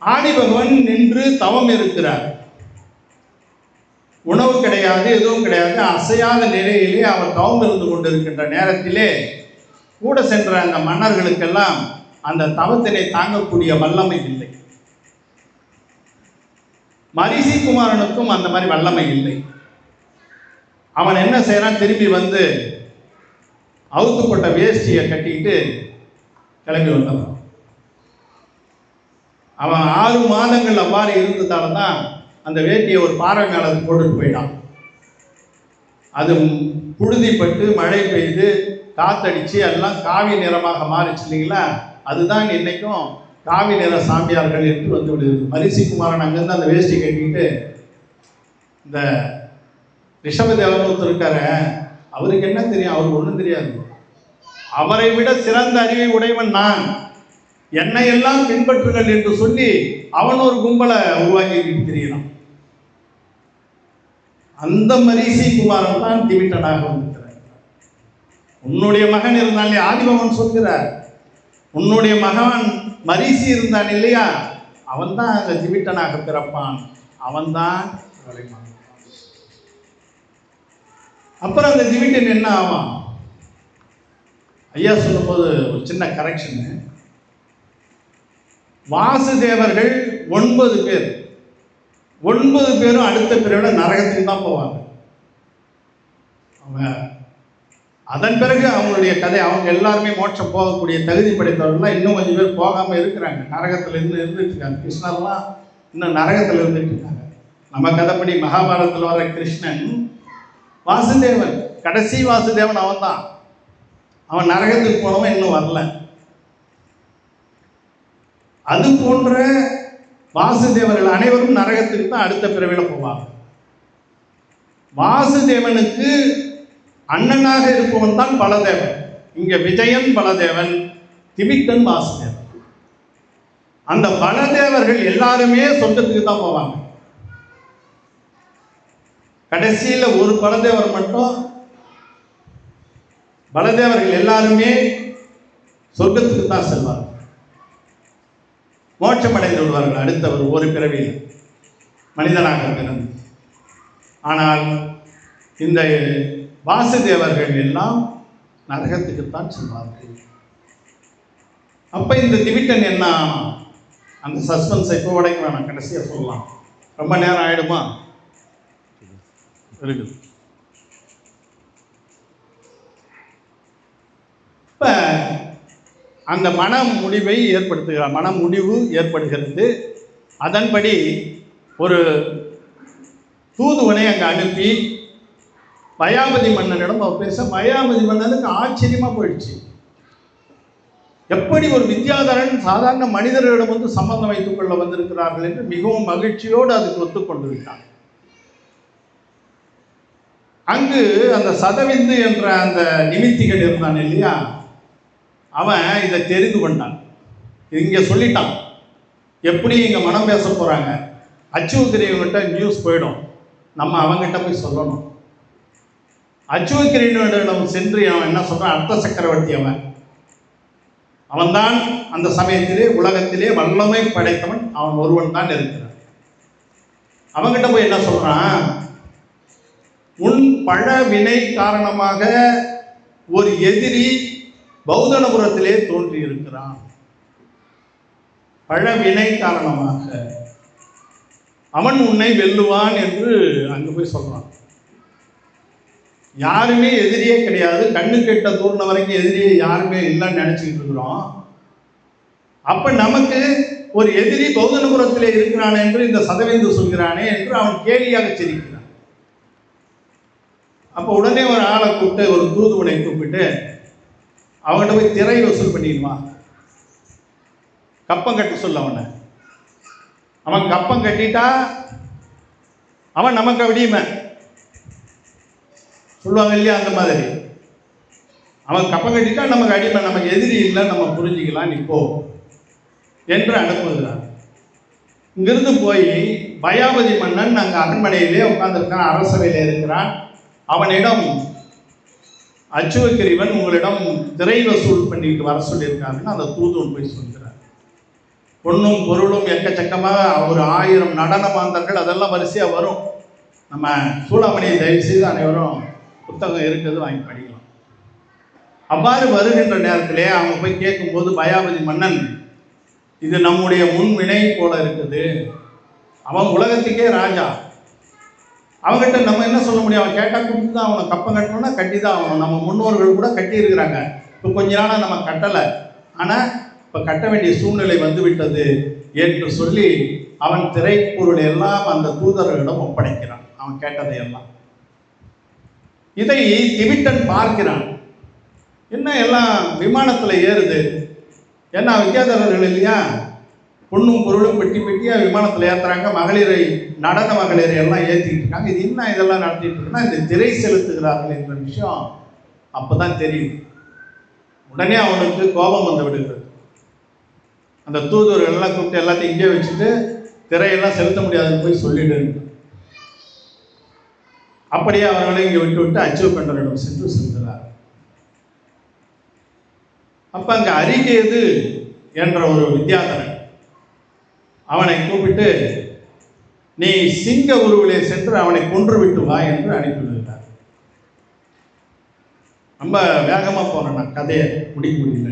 ஆதிபகவன் நின்று தவம் இருக்கிறார். உணவு கிடையாது, எதுவும் கிடையாது, அசையாத நிலையிலே அவர் தவம் இருந்து கொண்டிருக்கின்ற நேரத்திலே கூட சென்ற அந்த மன்னர்களுக்கெல்லாம் அந்த தவத்தினை தாங்கக்கூடிய வல்லமை இல்லை. மரிசி குமாரனுக்கும் அந்த மாதிரி வல்லமை இல்லை. அவன் என்ன செய்யறான், திரும்பி வந்து அவுத்துப்பட்ட வேஷ்டியை கட்டிக்கிட்டு கிளம்பி வந்தான். அவன் 6 மாதங்கள் அவ்வாறு இருந்ததால தான் அந்த வேட்டியை ஒரு பாறை மேல போட்டுட்டு போயிட்டான். அது புழுதிப்பட்டு மழை பெய்து காத்தடிச்சு எல்லாம் காவி நிறமாக மாறிச்சு இல்லைங்களா. அதுதான் இன்னைக்கும் காவி நிற சாமியார்கள் என்று வந்து விடுது. மரிசி குமாரன் அங்கிருந்து அந்த வேஷ்டி கட்டிக்கிட்டு, இந்த ரிஷபதேவன் ஒருத்தர் இருக்காரு, அவருக்கு என்ன தெரியும்? அவருக்கு ஒன்றும் தெரியாது. அவரை விட சிறந்த அறிவை உடையவன் நான், என்னை எல்லாம் பின்பற்றுங்கள் என்று சொல்லி அவன் ஒரு கும்பலை உருவாக்கி தெரிகிறான். அந்த மரிசி குமாரன் தான் திவிட்டனாக வந்திருக்கிறார். உன்னுடைய மகன் இருந்தாலே, ஆதிபகவன் சொல்கிறார், உன்னுடைய மகன் மரிசி இருந்தான் இல்லையா, அவன்தான் அங்கே திவிட்டனாக பிறப்பான், அவன்தான் வளைமான். அப்புறம் அந்த திவிட்டன் என்ன ஆவான்? ஐயா சொல்லும்போது ஒரு சின்ன கரெக்ஷன். வாசுதேவர்கள் 9 பேர், 9 பேரும் அடுத்த பிறவில நரகத்துக்கு தான் போவாங்க. அவங்க அதன் பிறகு அவங்களுடைய கதை, அவங்க எல்லாருமே மோட்சம் போகக்கூடிய தகுதி படைத்தவர்கள்லாம் இன்னும் கொஞ்சம் பேர் போகாமல் இருக்கிறாங்க, நரகத்தில் இருந்துட்டு இருக்காங்க. கிருஷ்ணர்லாம் இன்னும் நரகத்தில் இருந்துட்டு இருக்காங்க. நம்ம கதைப்படி மகாபாரதத்தில் வர கிருஷ்ணன் வாசுதேவன், கடைசி வாசுதேவன் அவன் தான். அவன் நரகத்துக்கு போனவன் இன்னும் வரல. அது போன்ற வாசுதேவர்கள் அனைவரும் நரகத்துக்கு தான் அடுத்த பிறவில போவாங்க. வாசுதேவனுக்கு அண்ணனாக இருப்பவன் தான் பலதேவன். இங்க விஜயன் பலதேவன், திவிட்டன் வாசுதேவன். அந்த பலதேவர்கள் எல்லாருமே சொர்க்கத்துக்கு தான் போவாங்க. கடைசியில ஒரு பலதேவர் மட்டும், பலதேவர்கள் எல்லாருமே சொர்க்கத்துக்கு தான் செல்வார்கள், மோட்சம் அடைந்து விடுவார்கள் அடுத்தவர் ஒரு பிறவியில் மனிதனாக பிறந்து. ஆனால் இந்த வாசுதேவர்கள் எல்லாம் நரகத்துக்குத்தான் செல்வார்கள். அப்ப இந்த திவிட்டன் என்ன, அந்த சஸ்பென்ஸை இப்போ உடைக்க வேணாம், கடைசியா சொல்லலாம், ரொம்ப நேரம் ஆயிடுமா இருக்குது. இப்ப அந்த முடிவு ஏற்படுகிறது. அதன்படி ஒரு தூதுவனை அங்கே அனுப்பி மயாபதி மன்னனிடம் அவர் பேச, மயாபதி மன்னனுக்கு ஆச்சரியமா போயிடுச்சு. எப்படி ஒரு வித்யாதரன் சாதாரண மனிதர்களிடம் வந்து சம்பந்தம் வைத்துக் கொள்ள வந்திருக்கிறார்கள் என்று மிகவும் மகிழ்ச்சியோடு அதுக்கு ஒத்துக்கொண்டு விட்டான். அங்கு அந்த சதவிந்து என்ற அந்த நிமித்திகள் இருந்தான் இல்லையா, அவன் இதை தெரிந்து கொண்டான். இங்க சொல்லிட்டான், எப்படி இங்க மனம் பேச போறாங்க, அச்சுவக்கிரியவங்கிட்ட நியூஸ் போயிடும், நம்ம அவங்கிட்ட போய் சொல்லணும். அச்சுவக்கிரியனிடம் சென்று அவன் என்ன சொல்றான், அர்த்த சக்கரவர்த்தி அவன்தான் அந்த சமயத்திலே உலகத்திலே வல்லமை படைத்தவன், அவன் ஒருவன் தான் இருக்கிறான். அவங்கிட்ட போய் என்ன சொல்றான், உன் பழ வினை காரணமாக ஒரு எதிரி பௌதனபுரத்திலே தோன்றி இருக்கிறான். பழ வினை காரணமாக அவன் உன்னை வெல்லுவான் என்று அங்கு போய் சொல்றான். யாருமே எதிரியே கிடையாது, கண்ணு கெட்ட தூர்ன வரைக்கும் எதிரியே யாருமே இல்லைன்னு நினைச்சுக்கிட்டு இருக்கிறோம். அப்ப நமக்கு ஒரு எதிரி பௌதனபுரத்திலே இருக்கிறான் என்று இந்த சதவிந்து சொல்கிறானே என்று அவன் கேலியாக சிரிக்கிறான். அப்போ உடனே ஒரு ஆளை கூப்பிட்டு, ஒரு தூதுவனை கூப்பிட்டு அவன்கிட்ட போய் திரை வசூல் பண்ணிடுவான், கப்பம் கட்ட சொல்ல அவனை. அவன் கப்பம் கட்டிட்டா அவன் நமக்கு அடிமை சொல்லுவாங்க இல்லையா, அந்த மாதிரி. அவன் கப்பம் கட்டிட்டா நமக்கு அடிமை, நமக்கு எதிரி இல்லை, நம்ம புரிஞ்சுக்கலாம் நீ போ என்று அனுப்புகிறான். இங்கிருந்து போய் பயாபதி மன்னன் அங்கே அரண்மனையிலே உட்கார்ந்துருக்கான், அரசவையில் இருக்கிறான். அவனிடம் அச்சுவக்கிரிவன் உங்களிடம் திரை வசூல் பண்ணிட்டு வர சொல்லியிருக்காருன்னு அந்த தூதுவன் போய் சொல்கிறார். பொண்ணும் பொருளும் எக்கச்சக்கமாக ஒரு 1000 நடன மாந்தர்கள் அதெல்லாம் வரிசையாக வரும். நம்ம சூடாமணியை தயவு செய்து அனைவரும் புத்தகம் இருக்கிறது வாங்கி படிக்கலாம். அவ்வாறு வருகின்ற நேரத்திலே அவங்க போய் கேட்கும்போது பயாபதி மன்னன், இது நம்முடைய முன்வினை போல இருக்குது, அவன் உலகத்துக்கே ராஜா, அவங்ககிட்ட நம்ம என்ன சொல்ல முடியும், அவன் கேட்டால் கொடுத்து தான் அவனை கப்பம் கட்டணும்னா கட்டி தான் ஆகணும். நம்ம முன்னோர்கள் கூட கட்டி இருக்கிறாங்க, இப்போ கொஞ்ச நாளாக நம்ம கட்டலை, ஆனால் இப்போ கட்ட வேண்டிய சூழ்நிலை வந்துவிட்டது என்று சொல்லி அவன் திரைப்பொருள் எல்லாம் அந்த தூதர்களிடம் ஒப்படைக்கிறான், அவன் கேட்டதையெல்லாம். இதை திவிட்டன் பார்க்கிறான், என்ன எல்லாம் விமானத்தில் ஏறுது, ஏன்னா வித்யாதரர்கள் இல்லையா, பொண்ணும் பொருளும் பெட்டி பெட்டியாக விமானத்தில் ஏற்றுறாங்க, மகளிரை நடன மகளிரை எல்லாம் ஏற்றிக்கிட்டு இருக்காங்க, இது என்ன இதெல்லாம் நடத்திட்டு இருக்குன்னா இந்த திரை செலுத்துகிறார்கள் என்ற விஷயம் அப்போ தான் தெரியும். உடனே அவனுக்கு கோபம் வந்து விடுகிறது. அந்த தூதுவர்கள் எல்லாம் கூப்பிட்டு எல்லாத்தையும் இங்கே வச்சுட்டு திரையெல்லாம் செலுத்த முடியாதுன்னு போய் சொல்லிடு. அப்படியே அவர்களை இங்கே விட்டு விட்டு அச்சுவக்கண்டரிடம் சென்று செல்கிறார். அப்போ அங்கே அரிகேது என்ற ஒரு வித்யாதரன், அவனை கூப்பிட்டு, நீ சிங்க உருவிலே சென்று அவனை கொன்று விட்டு வா என்று அனுப்பிவிடுகிறார். ரொம்ப வேகமாக போகிறேன், நான் கதையை முடிக்க முடியல.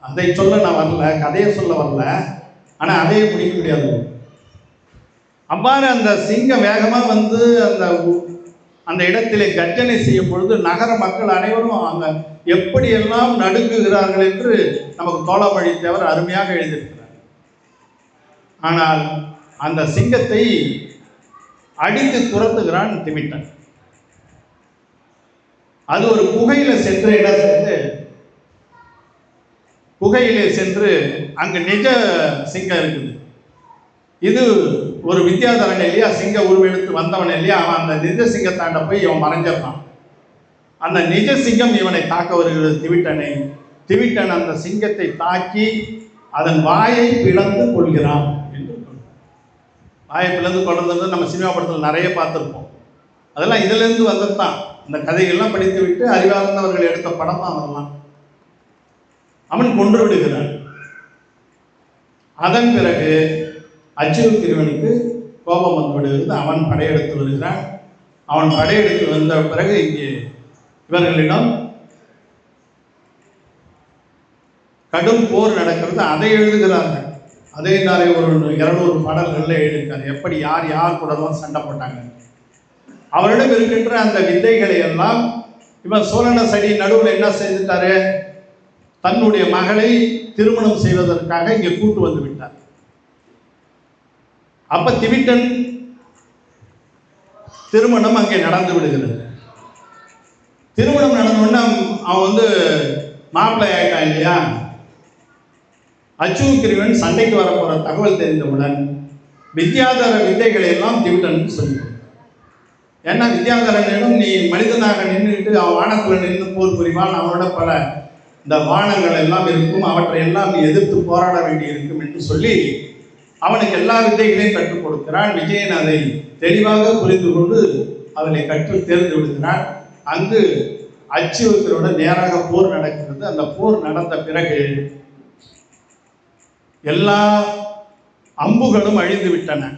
அதை சொல்ல நான் வரல, கதையை சொல்ல வரல, ஆனால் அதையே முடிக்க முடியாது. அவ்வாறு அந்த சிங்கம் வேகமாக வந்து அந்த இடத்திலே கர்ஜனை செய்யும் பொழுது நகர மக்கள் அனைவரும் அங்க எப்படியெல்லாம் நடுங்குகிறார்கள் என்று நமக்கு தோழமொழி தேவர் அருமையாக எழுதியிருக்கிறார். ஆனால் அந்த சிங்கத்தை அடித்து துரத்துகிறான் திமிட்டன். அது ஒரு குகையில சென்று என்ன செய்து, குகையிலே சென்று அங்கு நிஜ சிங்கம் இருக்குது. இது ஒரு வித்யாதரன் இல்லையா, சிங்க உருவெடுத்து வந்தவன் இல்லையா, அவன் அந்த நிஜ சிங்கத்தாண்ட போய் இவன் மறைஞ்சிடறான். அந்த நிஜ சிங்கம் இவனை தாக்க வருகிறது திவிட்டனை. திவிட்டன் அந்த சிங்கத்தை தாக்கி அதன் வாயை பிளந்து கொள்கிறான் என்று. வாயை பிளந்து கொள்றது நம்ம சினிமா படத்தில் நிறைய பார்த்துருப்போம். அதெல்லாம் இதிலிருந்து வந்ததுதான். இந்த கதைகள்லாம் படித்து விட்டு அறிவார்ந்தவர்கள் எடுத்த படம் தான் அதெல்லாம். அவன் கொன்று விடுகிறான். அதன் பிறகு அச்சுறுத்திருவனுக்கு கோபம் வந்து விடுகிறது. அவன் படையெடுத்து வருகிறான். அவன் படையெடுத்து வந்த பிறகு இங்கே இவர்களிடம் கடும் போர் நடக்கிறது. அதை எழுதுகிறார்கள். அதே நாளை ஒரு 200 பாடல்களில் எழுதியிருக்காரு. எப்படி யார் யார் கூடலாம் சண்டை போட்டாங்க. அவரிடம் இருக்கின்ற அந்த வித்தைகளை எல்லாம் இவன் சோழன சடி நடுவில் என்ன செய்துட்டாரு, தன்னுடைய மகளை திருமணம் செய்வதற்காக இங்கே கூட்டு வந்து விட்டார். அப்ப திவிட்டன் திருமணம் அங்கே நடந்து விடுகிறது. திருமணம் நடந்தவுடனே அவன் வந்து மாப்பிள்ளை ஆயிட்டான் இல்லையா. அச்சுக்கிரிவன் சண்டைக்கு வரப்போற தகவல் தெரிந்தவுடன் வித்யாதர வித்தைகளை எல்லாம் திவிட்டன் சொல்லி, ஏன்னா வித்யாதரனிடம் நீ மனிதனாக நின்றுட்டு அவன் வானத்தில் நின்று போர் புரிவான், அவனோட பல இந்த வானங்கள் எல்லாம் இருக்கும், அவற்றை எல்லாம் நீ எதிர்த்து போராட வேண்டி இருக்கும் என்று சொல்லி அவனுக்கு எல்லா வித்தைகளையும் கற்றுக் கொடுக்கிறான். விஜயன் அதை தெளிவாக புரிந்து கொண்டு அவனை கற்று தேர்ந்து விடுகிறான். அங்கு அச்சுவத்தினோட நேராக போர் நடக்கிறது. அந்த போர் நடந்த பிறகு எல்லா அம்புகளும் அழிந்து விட்டன.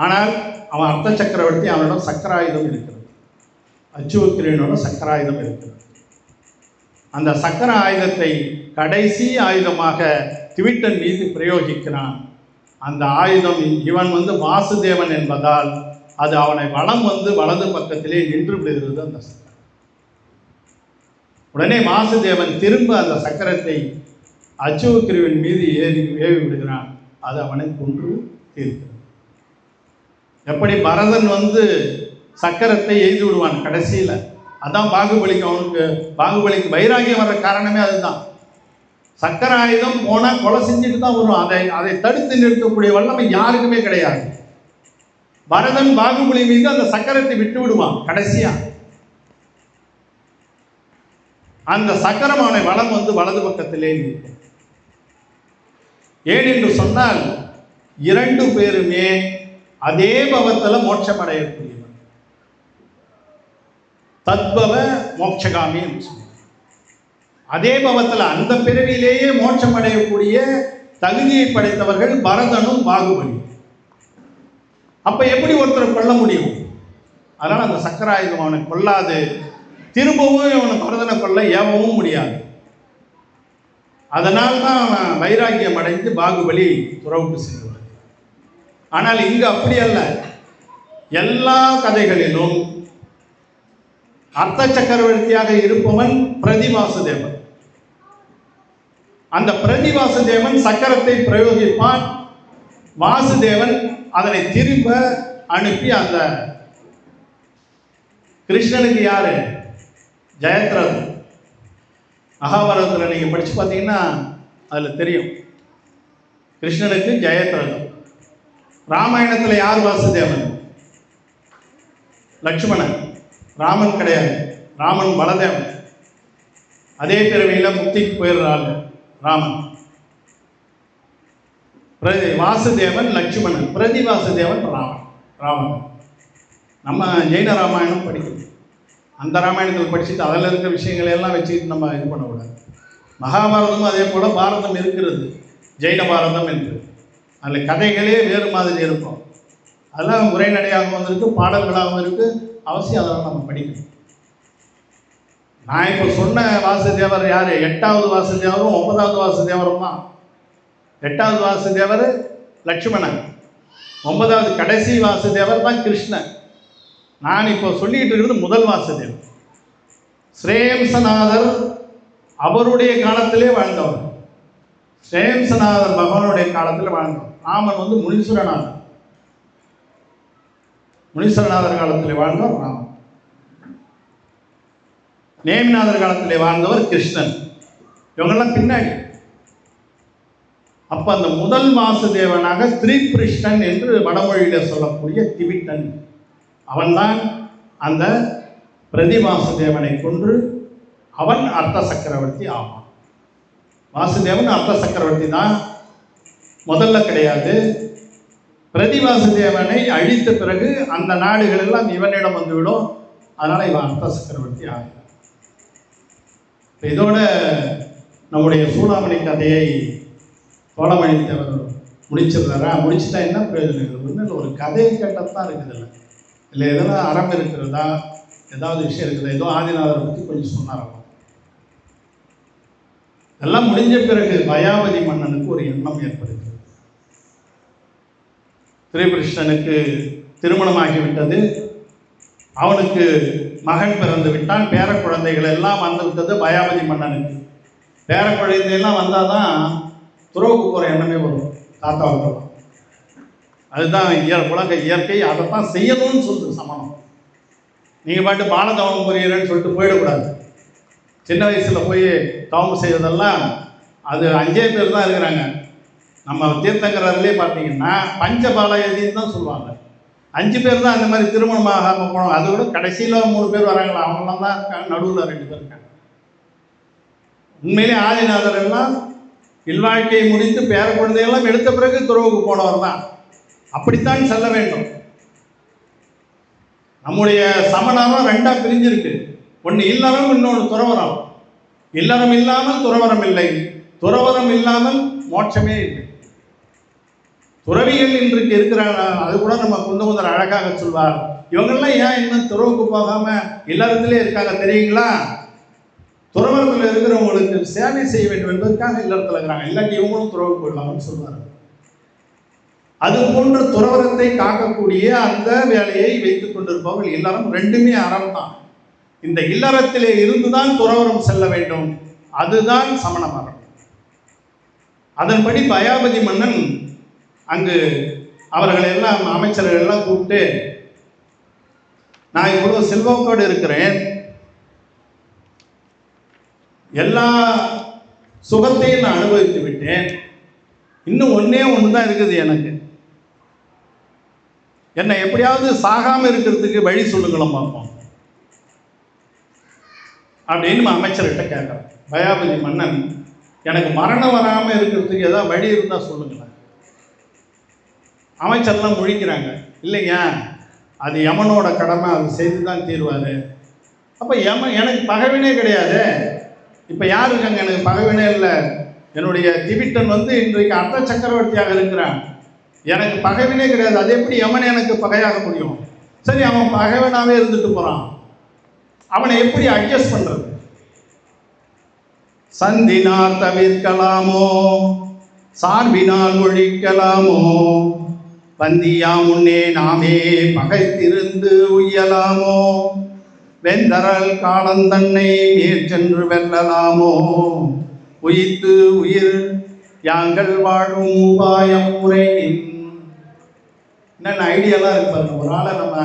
ஆனால் அவன் அர்த்த சக்கரவர்த்தி, அவனிடம் சக்கராயுதம் இருக்கிறது. அச்சுவத்தினோட சக்கராயுதம் இருக்கிறது. அந்த சக்கர ஆயுதத்தை கடைசி ஆயுதமாக திவிட்டன் மீது பிரயோகிக்கிறான். அந்த ஆயுதம் இவன் வந்து வாசுதேவன் என்பதால் அது அவனை வலம் வந்து வலது பக்கத்திலே நின்று விடுகிறது அந்த சக்கரம். உடனே வாசுதேவன் திரும்ப அந்த சக்கரத்தை அச்சுவக்கிரிவன் மீது ஏவி விடுகிறான். அது அவனை கொன்று தீர்க்கிறது. எப்படி பரதன் வந்து சக்கரத்தை எய்து விடுவான் கடைசியில், அதான் பாகுபலிக்கு அவனுக்கு பாகுபலிக்கு வைராகியம் வர்ற காரணமே அதுதான். சக்கர ஆயுதம் போனால் கொலை செஞ்சுட்டு தான் வரும். அதை தடுத்து நிறுத்தக்கூடிய வல்லமை யாருக்குமே கிடையாது. பரதன் பாகுபலி மீது அந்த சக்கரத்தை விட்டு விடுவான் கடைசியா. அந்த சக்கரம் அவனை வலம் வந்து வலது பக்கத்திலே நிற்கும். ஏன் என்று சொன்னால் 2 பேருமே அதே பவத்தில் மோட்சம் அடையக்கூடியவன். தத்பவ மோட்சகாமி என்று சொல்லுவார். அதே பவத்தில் அந்த பிறவியிலேயே மோட்சம் அடையக்கூடிய தகுதியை படைத்தவர்கள் பரதனும் பாகுபலி. அப்ப எப்படி ஒருத்தரை கொல்ல முடியும்? அதனால் அந்த சக்கராயுதம் அவனை கொல்லாது, திரும்பவும் அவனை பரதனை கொல்ல ஏவவும் முடியாது. அதனால் தான் அவன் வைராக்கியம் அடைந்து பாகுபலி துறவுக்கு சென்றுள்ளார். ஆனால் இங்கு அப்படி அல்ல. எல்லா கதைகளிலும் அர்த்த சக்கரவர்த்தியாக இருப்பவன் பிரதிவாசுதேவன். அந்த பிரதிவாசுதேவன் சக்கரத்தை பிரயோகிப்பான். வாசுதேவன் அதனை திரும்ப அனுப்பி அந்த கிருஷ்ணனுக்கு யாரு ஜெயத்ரதன். மகாபாரதத்தில் நீங்கள் படித்து பார்த்தீங்கன்னா அதில் தெரியும். கிருஷ்ணனுக்கு ஜெயத்ரதன். ராமாயணத்தில் யார் வாசுதேவன்? லட்சுமணன். ராமன் கிடையாது. ராமன் பலதேவன். அதே பிறவியில் முக்திக்கு போயிடுறாள் ராமன். வாசுதேவன் லட்சுமணன், பிரதி வாசுதேவன் ராமன். நம்ம ஜெயின ராமாயணம் படிக்கணும். அந்த ராமாயணத்தில் படிச்சுட்டு அதில் இருக்கிற விஷயங்களை எல்லாம் வச்சுக்கிட்டு நம்ம இது பண்ணக்கூடாது. மகாபாரதமும் அதே போல் பாரதம் இருக்கிறது, ஜெயின பாரதம் என்று. அதில் கதைகளே வேறு மாதிரி இருக்கும். அதெல்லாம் உரைநடையாகவும் வந்திருக்கு, பாடல்களாகவும் இருக்குது. அவசியம் அதெல்லாம் நம்ம படிக்கணும். நான் இப்போ சொன்ன வாசுதேவர் யார்? 8வது வாசுதேவரும் 9வது வாசுதேவரும் தான். 8வது வாசுதேவர் லட்சுமணன், 9வது கடைசி வாசுதேவர் தான் கிருஷ்ணன். நான் இப்போ சொல்லிக்கிட்டு இருக்கிறது முதல் வாசுதேவர். ஸ்ரேம்சநாதர் அவருடைய காலத்திலே வாழ்ந்தவர். ஸ்ரேம்சநாதர் பகவானுடைய காலத்தில் வாழ்ந்தவர். ராமன் வந்து முனீஸ்வரநாதர். முனீஸ்வரநாதர் காலத்தில் வாழ்ந்தவர் ராமன். நேமிநாதர் காலத்திலே வாழ்ந்தவர் கிருஷ்ணன். இவங்கெல்லாம் பின்னாடி. அப்ப அந்த முதல் வாசுதேவனாக திரிபிருஷ்ணன் என்று வடமொழியில சொல்லக்கூடிய திவிட்டன், அவன்தான் அந்த பிரதி வாசுதேவனை கொன்று அவன் அர்த்த சக்கரவர்த்தி ஆவான். வாசுதேவன் அர்த்த சக்கரவர்த்தி தான், முதல்ல கிடையாது. பிரதி வாசுதேவனை அழித்த பிறகு அந்த நாடுகள் எல்லாம் இவனிடம் வந்துவிடும். அதனால இவன் அர்த்த சக்கரவர்த்தி ஆகும். இதோட நம்முடைய சூடாமணி கதையை தோழமணி தேவர் முடிச்சிடுறாரா? முடிச்சுட்டா என்ன பிரயோஜனம்? இது ஒன்றும் ஒரு கதையை கேட்டதான் இருக்குதுல்ல. இல்லை எதனா அறம் இருக்கிறதா, ஏதாவது விஷயம் இருக்குதா? ஏதோ ஆதிநாதரை பற்றி கொஞ்சம் சொன்னாராம். எல்லாம் முடிஞ்ச பிறகு பயாவதி மன்னனுக்கு ஒரு எண்ணம் ஏற்படுகிறது. திரிபிருஷ்ணனுக்கு திருமணமாகிவிட்டது. அவனுக்கு மகன் பிறந்து விட்டான். பேர குழந்தைகள் எல்லாம் வந்து விட்டது பயாவதி மன்னனுக்கு. பேர குழந்தையெல்லாம் வந்தால் தான் துறவுக்கு போகிற எண்ணமே வரும் தாத்தாவுக்கெல்லாம். அதுதான் உலக இயற்கை. அதைத்தான் செய்யணும்னு சொல்லுது சமணம். நீங்கள் பாட்டு பாலதவம் புரியறேன்னு சொல்லிட்டு போயிடக்கூடாது. சின்ன வயசில் போய் தவம் செய்வதெல்லாம் அது 5 பேர் தான் இருக்கிறாங்க. நம்ம தீர்த்தங்கரர்லேயே பார்த்தீங்கன்னா பஞ்சபாலயதின்னு தான் சொல்லுவாங்க. 5 பேர் தான் அந்த மாதிரி திருமணம் ஆகாமல் போனோம். அதை விட கடைசியில் 3 பேர் வராங்களா, அவங்களாம் தான் இருக்காங்க. நடுவில் 2 பேர் இருக்காங்க. உண்மையிலே ஆதிநாதர் எல்லாம் இல்வாழ்க்கையை முடித்து பேர குழந்தையெல்லாம் எடுத்த பிறகு துறவுக்கு போனவர் தான். அப்படித்தான் செல்ல வேண்டும். நம்முடைய சமணம் 2ஆ பிரிஞ்சிருக்கு. ஒன்று இல்லறம், இன்னொன்று துறவரம். இல்லறம் இல்லாமல் துறவரம் இல்லை, துறவரம் இல்லாமல் மோட்சமே இல்லை. துறவிகள் இன்றைக்கு இருக்கிறாங்க. அது கூட நம்ம குந்தமுதர் அழகாக சொல்வார். இவங்கெல்லாம் ஏன் இன்னும் துறவுக்கு போகாம இல்லறத்திலே இருக்காங்க தெரியுங்களா? துறவரத்தில் இருக்கிறவங்களுக்கு சேவை செய்ய வேண்டும் என்பதற்காக இல்லறத்தில் இருக்கிறாங்க. இல்லாட்டி இவங்களும் துறவுக்கு போயிடலாம்னு சொல்வார். அது போன்ற துறவரத்தை காக்கக்கூடிய அந்த வேலையை வைத்துக் கொண்டிருப்பவர்கள் இல்லறம். 2மே அறம் தான். இந்த இல்லறத்திலே இருந்துதான் துறவரம் செல்ல வேண்டும். அதுதான் சமண மரம். அதன்படி பயாபதி மன்னன் அங்கு அவர்களை எல்லாம் அமைச்சர்கள் எல்லாம் கூப்பிட்டு, நான் இவ்வளவு செல்வாக்கோடு இருக்கிறேன், எல்லா சுகத்தையும் நான் அனுபவித்து விட்டேன், இன்னும் ஒண்ணே தான் இருக்குது எனக்கு. என்னை எப்படியாவது சாகாம இருக்கிறதுக்கு வழி சொல்லுங்களேன் பார்ப்போம் அப்படின்னு அமைச்சர்கிட்ட கேட்குறேன். பயாபதி மன்னன், எனக்கு மரணம் வராமல் இருக்கிறதுக்கு ஏதாவது வழி இருந்தால் சொல்லுங்களேன். அமைச்சர்லாம் முழிக்கிறாங்க. இல்லைங்க, அது யமனோட கடமை, அது செய்து தான் தீர்வார். அப்போ எனக்கு பகைவினே கிடையாது. இப்போ யார் இருக்காங்க எனக்கு பகைவினே இல்லை? என்னுடைய திவிட்டன் வந்து இன்றைக்கு அர்த்த சக்கரவர்த்தியாக இருக்கிறான். எனக்கு பகைவினே கிடையாது. அது எப்படி யமன் எனக்கு பகையாக முடியும்? சரி, அவன் பகைவனாகவே இருந்துட்டு போகிறான். அவனை எப்படி அட்ஜஸ்ட் பண்ணுறது? சந்தினால் தவிர்க்கலாமோ, சார்பினால் ஒழிக்கலாமோ, பந்தியா முன்னே நாமே பகைத்திருந்து உய்யலாமோ, வெந்தரல் காலந்தன்னை மேற்சென்று வெல்லலாமோ, உயித்து உயிர் யாங்கள் வாழும் உபாயம் உரை. என்னென்ன ஐடியாலாம் இருப்பாரு. ஒரு ஆளை நம்ம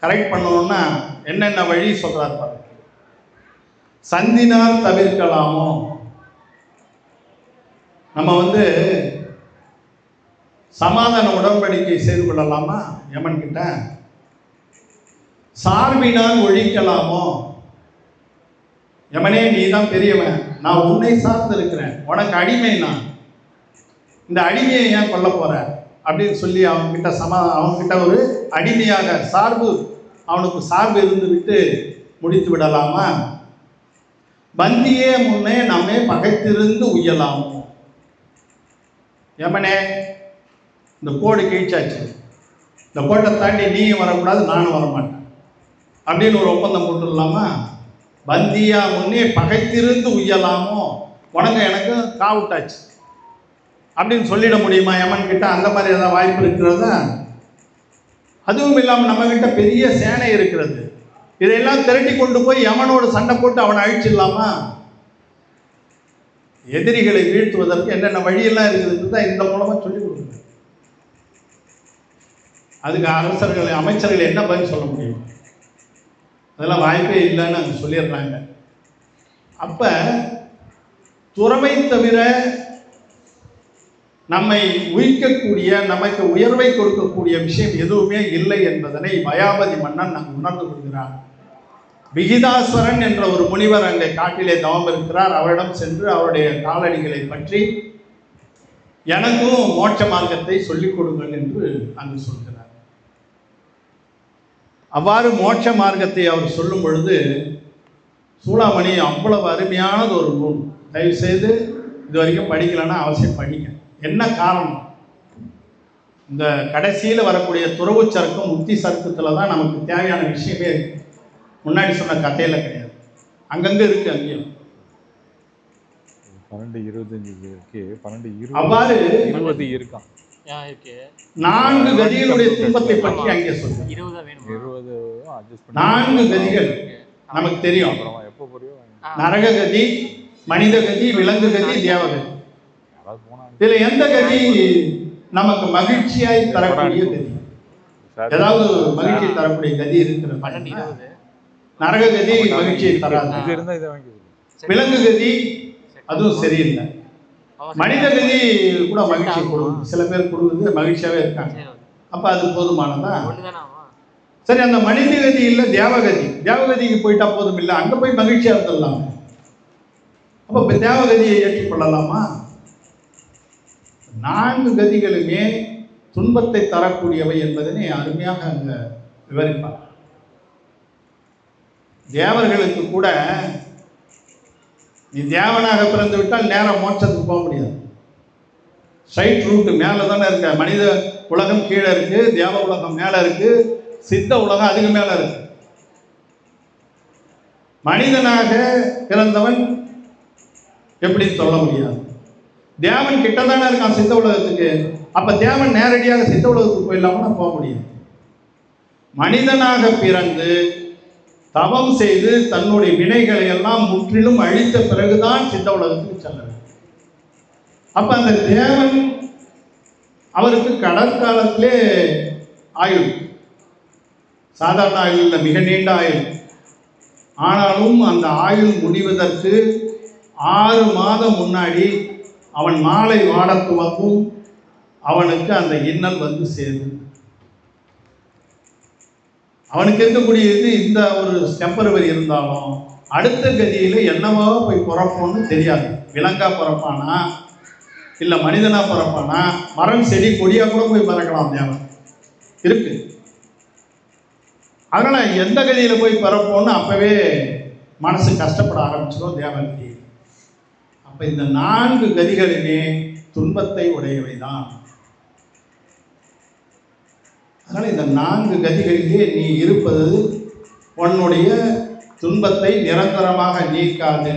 கரெக்ட் பண்ணணும்னா என்னென்ன வழி சொல்றாரு பாரு. சந்தினால் தவிர்க்கலாமோ, நம்ம வந்து சமாதான உடன்படிக்கை செய்து கொள்ளலாமா யமன் கிட்ட? சார்பினால் ஒழிக்கலாமோ, யமனே நீ தான் பெரியவன், நான் உன்னை சார்ந்து இருக்கிறேன், உனக்கு அடிமை நான், இந்த அடிமையை ஏன் கொல்ல போற அப்படின்னு சொல்லி அவன்கிட்ட ஒரு அடிமையாக அவனுக்கு சார்பு இருந்து விட்டு முடித்து விடலாமா? பந்தியே முன்னே நம்மை பகைத்திருந்து உய்யலாமோ, யமனே இந்த கோடு கீழ்ச்சாச்சு, இந்த கோட்டை தாண்டி நீயும் வரக்கூடாது, நானும் வரமாட்டேன் அப்படின்னு ஒரு ஒப்பந்தம் போட்டுடலாமா? பந்தியா முன்னே பகைத்திருந்து உய்யலாமோ, உனக்கு எனக்கு காவுட்டாச்சு அப்படின்னு சொல்லிட முடியுமா யமன் கிட்ட? அந்த மாதிரி ஏதாவது வாய்ப்பு இருக்கிறதா? அதுவும் இல்லாமல் நம்ம கிட்ட பெரிய சேனை இருக்கிறது. இதையெல்லாம் திரட்டி கொண்டு போய் யமனோடு சண்டை போட்டு அவனை அழிச்சிடலாமா? எதிரிகளை வீழ்த்துவதற்கு என்னென்ன வழியெல்லாம் இருக்குது தான் இந்த மூலமா சொல்லிக் கொடுக்குது. அதுக்கு அரசர்கள் அமைச்சர்கள் என்ன பதில் சொல்ல முடியும்? அதெல்லாம் வாய்ப்பே இல்லைன்னு அங்கே சொல்லிடுறாங்க. அப்ப துறவை தவிர நம்மை உயிர்க்கக்கூடிய, நமக்கு உயர்வை கொடுக்கக்கூடிய விஷயம் எதுவுமே இல்லை என்பதனை மயாபதி மன்னன் அங்கு உணர்ந்து கொள்கிறார். விகிதாஸ்வரன் என்ற ஒரு முனிவர் அங்கே காட்டிலே தவம் இருக்கிறார். அவரிடம் சென்று அவருடைய காலடிகளை பற்றி எனக்கும் மோட்ச மார்க்கத்தை சொல்லிக் கொடுங்கள் என்று அங்கு சொல்கிறார். அவ்வாறு மோட்ச மார்க்கத்தை அவர் சொல்லும் பொழுது, சூளாமணி அவ்வளவு அருமையானது ஒரு நூல், தயவு செய்து இது வரைக்கும் படிக்கலைன்னா அவசியம் படிங்க. என்ன காரணம்? இந்த கடைசியில் வரக்கூடிய துறவு சருக்கம் முக்தி சருக்கத்தில் தான் நமக்கு தேவையான விஷயமே இருக்கு. முன்னாடி சொன்ன கதையில் கிடையாது, அங்கங்கே இருக்கு. அங்கேயும் 12:25 இருக்கு, 12:20 அவ்வாறு 20 இருக்கான். 4 கதிகளுடைய துன்பத்தை பற்றி அங்கே சொல்லுங்க. 20 4 கதிகள் நமக்கு தெரியும். எப்போ புரியும்? நரக கதி, மனித கதி, விலங்கு கதி, தேவகதி. இதுல எந்த கதி நமக்கு மகிழ்ச்சியாய் தரக்கூடிய கதி? ஏதாவது மகிழ்ச்சி தரக்கூடிய கதி இருக்கிற? நரக கதி மகிழ்ச்சியை தராது. விலங்கு கதி அதுவும் சரியில்லை. மனித கதி கூட மகிழ்ச்சி கொடுக்குது, சில பேர் கொடுக்குது, மகிழ்ச்சியாவே இருக்காங்க. அப்ப அது போதுமானதா? சரி, அந்த மனித கதி இல்ல, தேவகதி. தேவகதிக்கு போயிட்டா போதும் இல்லை, அங்க போய் மகிழ்ச்சியா இருந்துடலாம். அப்ப தேவகதியை ஏற்றுக்கொள்ளலாமா? 4 கதிகளுமே துன்பத்தை தரக்கூடியவை என்பதனை அருமையாக அங்க விவரிப்பார். தேவர்களுக்கு கூட நீ தேவனாக பிறந்து விட்டால் நேரம் மோட்சத்துக்கு போக முடியாது. ஸ்ட்ரைட் ரூட் மேலே தானே இருக்க. மனித உலகம் கீழே இருக்கு, தேவ உலகம் மேலே இருக்கு, சித்த உலகம் அதுக்கு மேலே இருக்கு. மனிதனாக பிறந்தவன் எப்படி சொல்ல முடியாது? தேவன் கிட்ட தானே இருக்கான் சித்த உலகத்துக்கு. அப்ப தேவன் நேரடியாக சித்த உலகத்துக்கு போயிடலாம்னா போக முடியும். மனிதனாக பிறந்து தவம் செய்து தன்னுடைய வினைகளை எல்லாம் முற்றிலும் அழித்த பிறகுதான் சித்த உலகத்துக்கு செல்ல வேண்டும். அப்ப அந்த தேவன் அவருக்கு கடற்காலத்திலே ஆயுள், சாதாரண ஆயுள் இல்லை, மிக நீண்ட ஆயுள். ஆனாலும் அந்த ஆயுள் முடிவதற்கு 6 மாதம் முன்னாடி அவன் மாலை வாட துவக்கும் அவனுக்கு அந்த இன்னல் வந்து சேரும். அவனுக்கு இருக்கக்கூடியது இந்த ஒரு டெம்பரவரி இருந்தாலும் அடுத்த கதியில என்னவோ போய் பிறப்போன்னு தெரியாது. விலங்கா பிறப்பானா இல்லை மனிதனா பிறப்பானா, மரம் செடி கொடியா கூட போய் பிறக்கலாம், தேவன் இருக்கு. அதனால எந்த கதியில போய் பிறப்போன்னு அப்பவே மனசு கஷ்டப்பட ஆரம்பிச்சிடும் தேவனுக்கு. அப்ப இந்த 4 கதிகளுமே துன்பத்தை உடையவைதான். அதனால இந்த 4 கதிகளிலே நீ இருப்பது உன்னுடைய துன்பத்தை நிரந்தரமாக நீக்காது.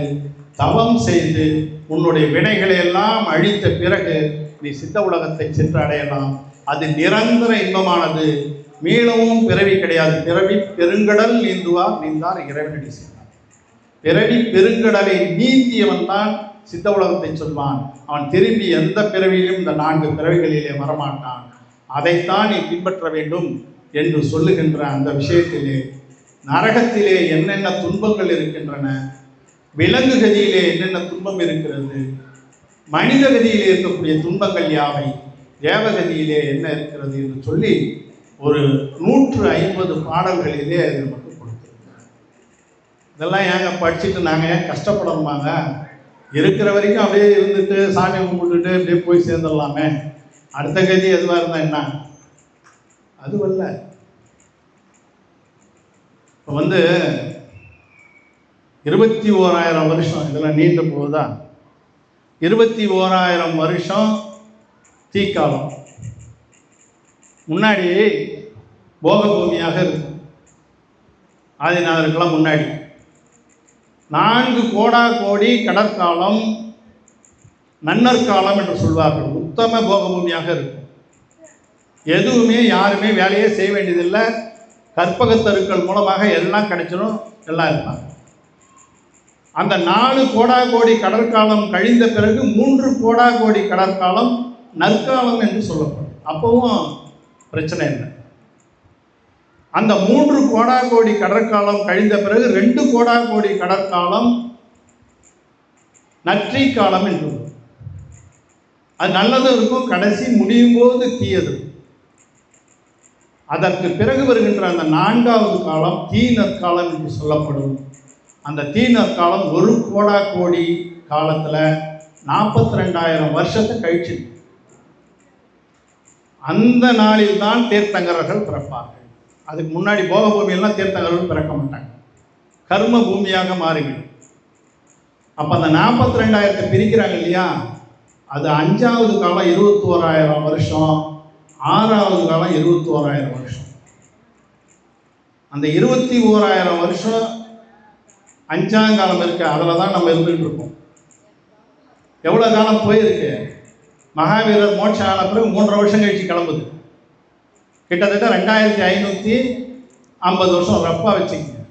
தவம் செய்து உன்னுடைய வினைகளை எல்லாம் அழித்த பிறகு நீ சித்த உலகத்தை சென்று அடையலாம். அது நிரந்தர இன்பமானது, மீளவும் பிறவி கிடையாது. பிறவி பெருங்கடல் நீந்தார் இறைவனடி செய்தார். பிறவி பெருங்கடலை நீந்தியவன் தான் சித்த உலகத்தை சொல்வான். அவன் திரும்பி எந்த பிறவியிலும் இந்த 4 பிறவிகளிலே வரமாட்டான். அதைத்தான் நீ பின்பற்ற வேண்டும் என்று சொல்லுகின்ற அந்த விஷயத்திலே நரகத்திலே என்னென்ன துன்பங்கள் இருக்கின்றன, விலங்கு கதியிலே என்னென்ன துன்பம் இருக்கிறது, மனித கதியிலே இருக்கக்கூடிய துன்பங்கள் யாவை, தேவகதியிலே என்ன இருக்கிறது என்று சொல்லி ஒரு 150 பாடல்களிலே அது நமக்கு கொடுத்துருக்கோம். இதெல்லாம் ஏங்க படிச்சுட்டு நாங்கள் ஏன் கஷ்டப்படணுமாங்க? இருக்கிற வரைக்கும் அப்படியே இருந்துட்டு சாமி கும்பிட்டுட்டு அப்படியே போய் சேர்ந்துடலாமே. அடுத்த கதி எதுவாக இருந்தால் என்ன? அதுவல்ல. இப்போ 21,000 வருஷம் இதெல்லாம் நீண்டு போகுதா? 21,000 வருஷம் தீக்காலம். முன்னாடி போக பூமியாக இருக்கும். ஆதிநாதருக்கெல்லாம் முன்னாடி 4 கோடா கோடி கடற்காலம் நன்னற்காலம் என்று சொல்வார்கள். உத்தம போக பூமியாக இருக்கும். எதுவுமே யாருமே வேலையே செய்ய வேண்டியதில்லை. கற்பகத்தருக்கள் மூலமாக எல்லாம் கிடைச்சிடும், எல்லாம் இருப்பாங்க. அந்த 4 கோடா கோடி கடற்காலம் கழிந்த பிறகு 3 கோடா கோடி கடற்காலம் நற்காலம் என்று சொல்லப்படும். அப்பவும் பிரச்சனை இல்லை. அந்த 3 கோடா கோடி கடற்காலம் கழிந்த பிறகு 2 கோடா கோடி கடற்காலம் நற்றி காலம் என்று. அது நல்லதும் இருக்கும், கடைசி முடியும் போது தீயது. அதற்கு பிறகு வருகின்ற அந்த 4வது காலம் தீ நற்காலம் என்று சொல்லப்படும். அந்த தீ நற்காலம் 1 கோடா கோடி காலத்தில் 42,000 வருஷத்தை கழிச்சு. அந்த நாளில் தான் தீர்த்தங்கரர்கள் பிறப்பார்கள். அதுக்கு முன்னாடி போக பூமியெல்லாம் தீர்த்தங்கர்கள் பிறக்க மாட்டாங்க, கர்ம பூமியாக மாறிவிடும். அப்போ அந்த 42,000 பிரிக்கிறாங்க இல்லையா, அது 5வது காலம் 21,000 வருஷம், 6வது காலம் 21,000 வருஷம். அந்த 21,000 வருஷம் 5ஆம் காலம் இருக்கு, அதில் தான் நம்ம இருந்துகிட்டு இருக்கோம். எவ்வளோ காலம் போயிருக்கு? மகாவீரர் மோட்சம் ஆன பிறகு 3.5 வருஷம் கழிச்சு கிளம்புது. கிட்டத்தட்ட 2,550 வருஷம் ரப்பா வச்சுக்கங்க.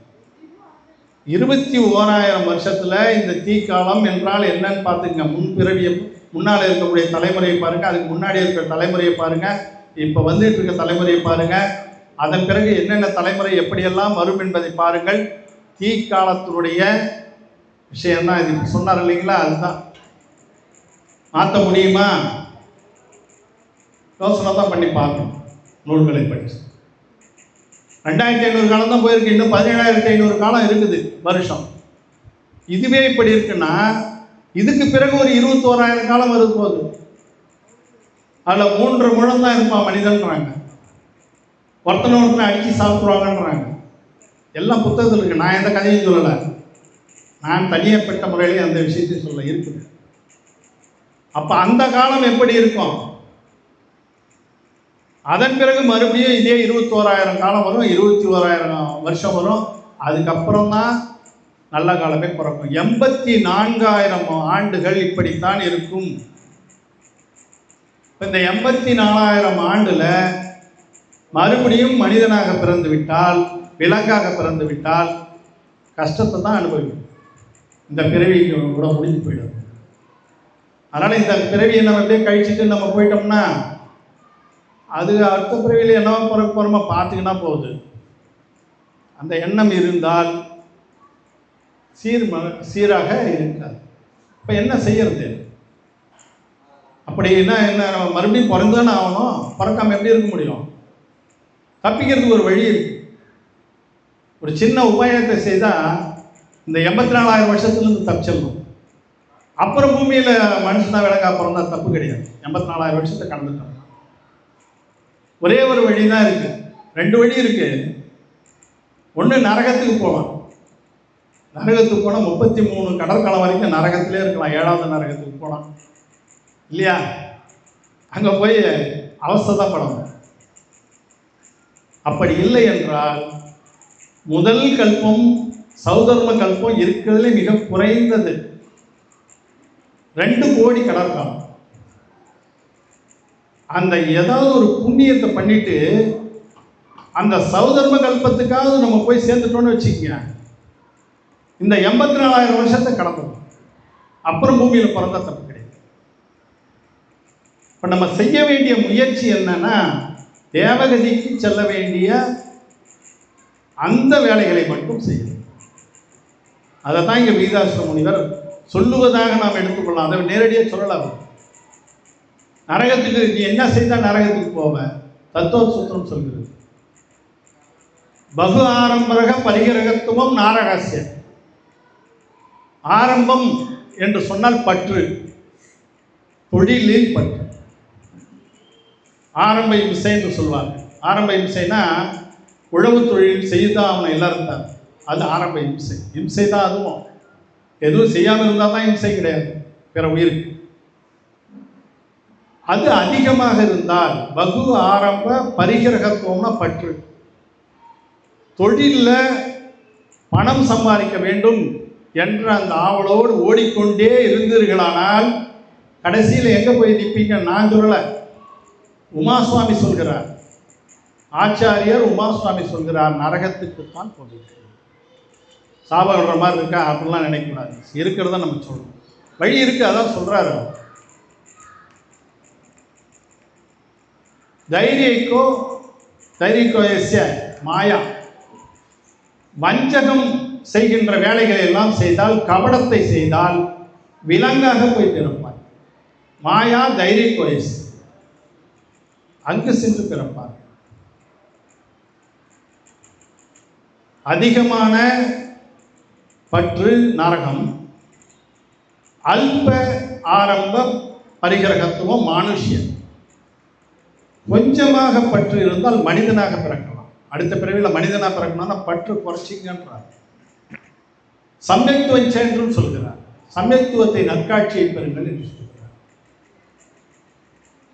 21,000 வருஷத்தில் இந்த தீக்காலம் என்றால் என்னன்னு பார்த்துங்க. முன்பிறவியை முன்னால் இருக்கக்கூடிய தலைமுறையை பாருங்கள், அதுக்கு முன்னாடி இருக்கிற தலைமுறையை பாருங்கள், இப்போ வந்துட்டு இருக்க தலைமுறையை பாருங்கள், அதன் பிறகு என்னென்ன தலைமுறை எப்படியெல்லாம் வரும் என்பதை பாருங்கள். தீக்காலத்தினுடைய விஷயம்தான் இது. சொன்னார் இல்லைங்களா, அதுதான். மாற்ற முடியுமா? யோசனை தான் பண்ணி பார்க்கணும். நூல்களை படிச்சு 2,500 காலம் தான் போயிருக்கு. இன்னும் 17,500 காலம் இருக்குது வருஷம். இதுவே இப்படி இருக்குன்னா இதுக்கு பிறகு ஒரு 21,000 காலம் வருது போகுது. அதில் 3 முழம் தான் இருப்பான் மனிதன்றாங்க. ஒருத்தனை அடித்து சாப்பிடுவாங்கன்றாங்க. எல்லாம் புத்தகத்தில் இருக்கு. நான் எந்த கதையும் சொல்லலை, நான் தனியப்பட்ட முறையிலே அந்த விஷயத்தை சொல்ல இருக்குது. அப்போ அந்த காலம் எப்படி இருக்கும்? அதன் பிறகு மறுபடியும் இதே 21,000 காலம் வரும், 21,000 வருஷம் வரும். அதுக்கப்புறம் தான் நல்ல காலமே பிறக்கும். 84,000 ஆண்டுகள் இப்படித்தான் இருக்கும். இந்த 84,000 ஆண்டுல மறுபடியும் மனிதனாக பிறந்து விட்டால், விலங்காக பிறந்து விட்டால் கஷ்டத்தை தான் அனுபவிக்கும். இந்த பிறவி கூட முடிஞ்சு போயிடும். அதனால் இந்த பிறவியை நம்ம அப்படியே கழிச்சுட்டு நம்ம போயிட்டோம்னா அது அடுத்த பிறவியில் என்னவோ பிறகு போகிறோமா பார்த்துக்கினா போகுது. அந்த எண்ணம் இருந்தால் சீராக இருக்காது. இப்போ என்ன செய்யறது? அப்படின்னா என்ன, மறுபடியும் பிறந்து தானே ஆகணும். பிறக்காமல் எப்படி இருக்க முடியும்? தப்பிக்கிறதுக்கு ஒரு வழி இருக்கு. ஒரு சின்ன உபாயத்தை செய்தால் இந்த 84,000 வருஷத்துலேருந்து தப்பிச்சிடணும். அப்புறம் பூமியில் மனுஷனா விலங்கா பிறந்தா தப்பு கிடையாது. 84,000 வருஷத்தை கடந்துட்டோம். ஒரே ஒரு வழி தான் இருக்கு. 2 வழி இருக்கு. ஒன்று நரகத்துக்கு போகலாம். நரகத்துக்கு போனால் 33 கடற்காலம் வரைக்கும் நரகத்திலே இருக்கலாம். 7வது நரகத்துக்கு போகலாம் இல்லையா? அங்கே போய் அவஸ்தைப்படணும். அப்படி இல்லை என்றால் முதல் கல்பம் சௌதர்ம கல்பம் இருக்கிறதுலே மிக குறைந்தது 2 கோடி கடற்காலம். அந்த ஏதாவது ஒரு புண்ணியத்தை பண்ணிட்டு அந்த சௌதர்ம கல்பத்துக்காவது நம்ம போய் சேர்ந்துட்டோன்னு வச்சுக்கோங்க, இந்த 84,000 வருஷத்தை கடந்துடும். அப்புறம் பூமியில் பிறந்தா தப்பு கிடையாது. இப்போ நம்ம செய்ய வேண்டிய முயற்சி என்னன்னா, தேவகதிக்கு செல்ல வேண்டிய அந்த வேலைகளை மட்டும் செய்யணும். அதை தான் இங்கே வீதாஸ்வர முனிவர் சொல்லுவதாக நாம் எடுத்துக்கொள்ளலாம். அதை நேரடியாக சொல்லலாம். நரகத்துக்கு நீ என்ன செய்தால் நரகத்துக்கு போவேன்? தத்துவ சூத்திரம் சொல்கிறது. பகு ஆரம்பரக பரிகிரகத்துவம் நாரகாசிய. ஆரம்பம் என்று சொன்னால் பற்று, தொழிலில் பற்று. ஆரம்ப இம்சை என்று சொல்வார்கள். ஆரம்ப இம்சைனா உழவு தொழில் செய்துதான் அவனை எல்லாரும் தான். அது ஆரம்ப இம்சை. இம்சை தான் அதுவும். எதுவும் செய்யாமல் இருந்தால் தான் இம்சை கிடையாது பிற உயிருக்கு. அது அதிகமாக இருந்தால் பகு ஆரம்ப பரிகிரகத்துவம்னா பற்று. தொழிலில் பணம் சம்பாதிக்க வேண்டும் என்ற அந்த ஆவலோடு ஓடிக்கொண்டே இருந்தீர்களானால் கடைசியில் எங்கே போய் நிற்பீங்க? நான் சொல்லலை, உமாசுவாமி சொல்கிறார், ஆச்சாரியர் உமாசுவாமி சொல்கிறார், நரகத்துக்குத்தான் போவீர்கள். சாபம் விடுற மாதிரி இருக்கா அப்படிலாம் நினைக்கக்கூடாது. இருக்கிறத நம்ம சொல்லணும், வழி இருக்கு, அதான் சொல்றாரு. தைரியக்கோ மாயா, வஞ்சகம் செய்கின்ற வேலைகளை எல்லாம் செய்தால், கபடத்தை செய்தால் விலங்காக போய் பிறப்பார். மாயா தைரியக்கோயஸ், அங்கு சென்று பிறப்பார். அதிகமான பற்று நரகம், அல்ப ஆரம்ப பரிகிரகத்துவம் மானுஷ்யன். கொஞ்சமாக பற்று இருந்தால் மனிதனாக பிறக்கலாம். அடுத்த பிறவியில் மனிதனாக பிறக்கணும்னா பற்று குறைச்சிங்கன்றார். சமயத்துவம் என்றும் சொல்கிறார், சமயத்துவத்தை நற்காட்சியை பெறுங்கள் என்று சொல்கிறார்.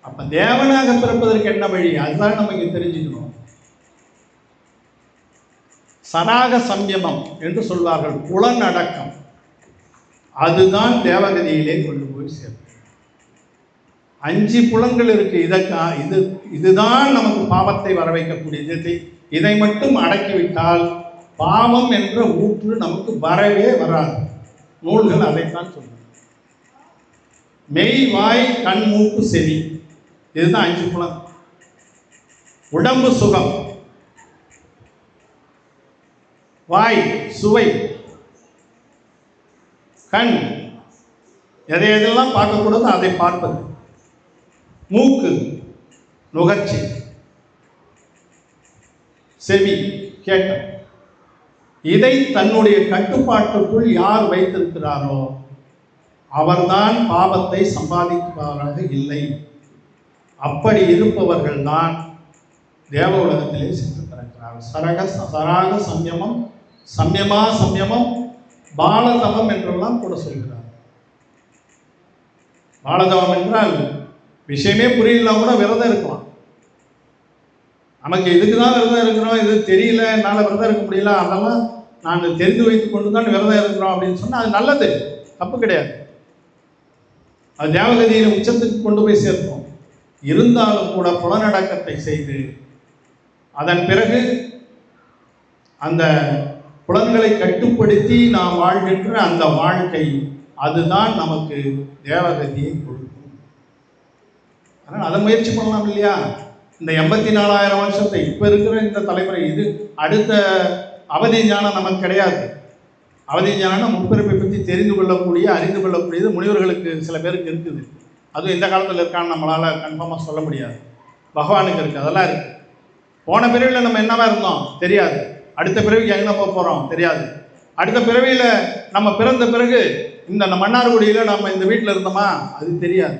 அப்ப தேவனாக பிறப்பதற்கு என்ன வழி? அதுதான் நம்ம இங்க தெரிஞ்சுக்கணும். சராக சம்யமம் என்று சொல்வார்கள், புலனடக்கம். அதுதான் தேவகதியிலே கொண்டு போய் சேர்க்கும். 5 புலன்கள் இருக்கு. இதுதான் நமக்கு பாவத்தை வர வைக்கக்கூடியது. இதை மட்டும் அடக்கிவிட்டால் பாவம் என்ற ஊற்று நமக்கு வரவே வராது. நூல்கள் அதைத்தான் சொல்லுது. மெய், வாய், கண், மூக்கு, செவி, இதுதான் 5 புலன். உடம்பு சுகம், வாய் சுவை, கண் எதை எதெல்லாம் பார்க்கக்கூடாதோ அதை பார்ப்பது, மூக்கு நுகர்ச்சி, செவி கேட்க. இதை தன்னுடைய கட்டுப்பாட்டுக்குள் யார் வைத்திருக்கிறாரோ அவர்தான் பாவத்தை சம்பாதிப்பவராக இல்லை. அப்படி இருப்பவர்கள் தான் தேவ உலகத்திலே சென்று பிறக்கிறார்கள். சராக சம்யமம், சம்யமா சம்யமம், பாலதவம் என்றெல்லாம் கூட சொல்கிறார். பாலதவம் என்றால் விஷயமே புரியல கூட விரதம் இருக்கலாம். நமக்கு இதுக்கு தான் விரதம் இருக்கிறோம், இது தெரியல, என்னால் விரதம் இருக்க முடியல, அதெல்லாம் நான் தெரிந்து வைத்துக் கொண்டு தான் விரதம் இருக்கிறோம் அப்படின்னு சொன்னால் அது நல்லது, தப்பு கிடையாது. அது தேவகதியில் உச்சத்துக்கு கொண்டு போய் சேர்ப்போம். இருந்தாலும் கூட புலனடக்கத்தை செய்து அதன் பிறகு அந்த புலன்களை கட்டுப்படுத்தி நாம் வாழ்கின்ற அந்த வாழ்க்கை, அதுதான் நமக்கு தேவகதியை கொடுக்கும். ஆனால் அதை முயற்சி பண்ணலாம் இல்லையா? இந்த 84,000 வருஷத்தை இப்போ இருக்கிற இந்த தலைமுறை, இது அடுத்த அவதி ஞானம் நமக்கு கிடையாது. அவதி ஞானம் முற்பிறப்பை பற்றி தெரிந்து கொள்ளக்கூடிய, அறிந்து கொள்ளக்கூடியது முனிவர்களுக்கு சில பேருக்கு இருக்குது. அதுவும் இந்த காலத்தில் இருக்கான்னு நம்மளால் கன்ஃபார்மாக சொல்ல முடியாது. பகவானுக்கு இருக்குது, அதெல்லாம் இருக்குது. போன பிறவியில் நம்ம என்னவா இருந்தோம் தெரியாது, அடுத்த பிறவிக்கு எங்கே போக போகிறோம் தெரியாது, அடுத்த பிறவியில் நம்ம பிறந்த பிறகு இந்த மன்னார்குடியில் நம்ம இந்த வீட்டில் இருந்தோமா அது தெரியாது.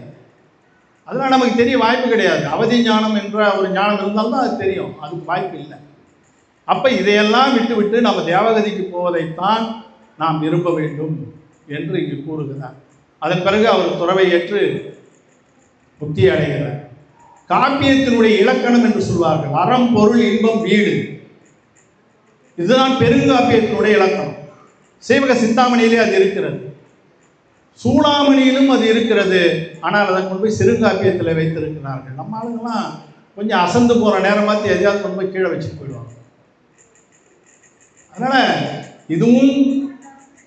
அதெல்லாம் நமக்கு தெரிய வாய்ப்பு கிடையாது. அவதி ஞானம் என்ற ஒரு ஞானம் இருந்தால்தான் அது தெரியும், அதுக்கு வாய்ப்பு இல்லை. அப்போ இதையெல்லாம் விட்டு விட்டு நம்ம தேவகதிக்கு போவதைத்தான் நாம் விரும்ப வேண்டும் என்று இங்கு கூறுகிறார். அதன் பிறகு அவர் துறவை ஏற்று முக்தி அடைகிறார். காப்பியத்தினுடைய இலக்கணம் என்று சொல்வார்கள், அறம், பொருள், இன்பம், வீடு. இதுதான் பெருங்காப்பியத்தினுடைய இலக்கணம். சீவக சிந்தாமணியிலே அது இருக்கிறது, சூடாமணியிலும் அது இருக்கிறது. ஆனால் அதை கொண்டு போய் சிறுங்காப்பியத்தில் வைத்திருக்கிறார்கள். நம்ம ஆளுங்கெல்லாம் கொஞ்சம் அசந்து போகிற நேரம் பார்த்து எதையாவது கொண்டு போய் கீழே வச்சுட்டு போயிடுவாங்க. அதனால் இதுவும்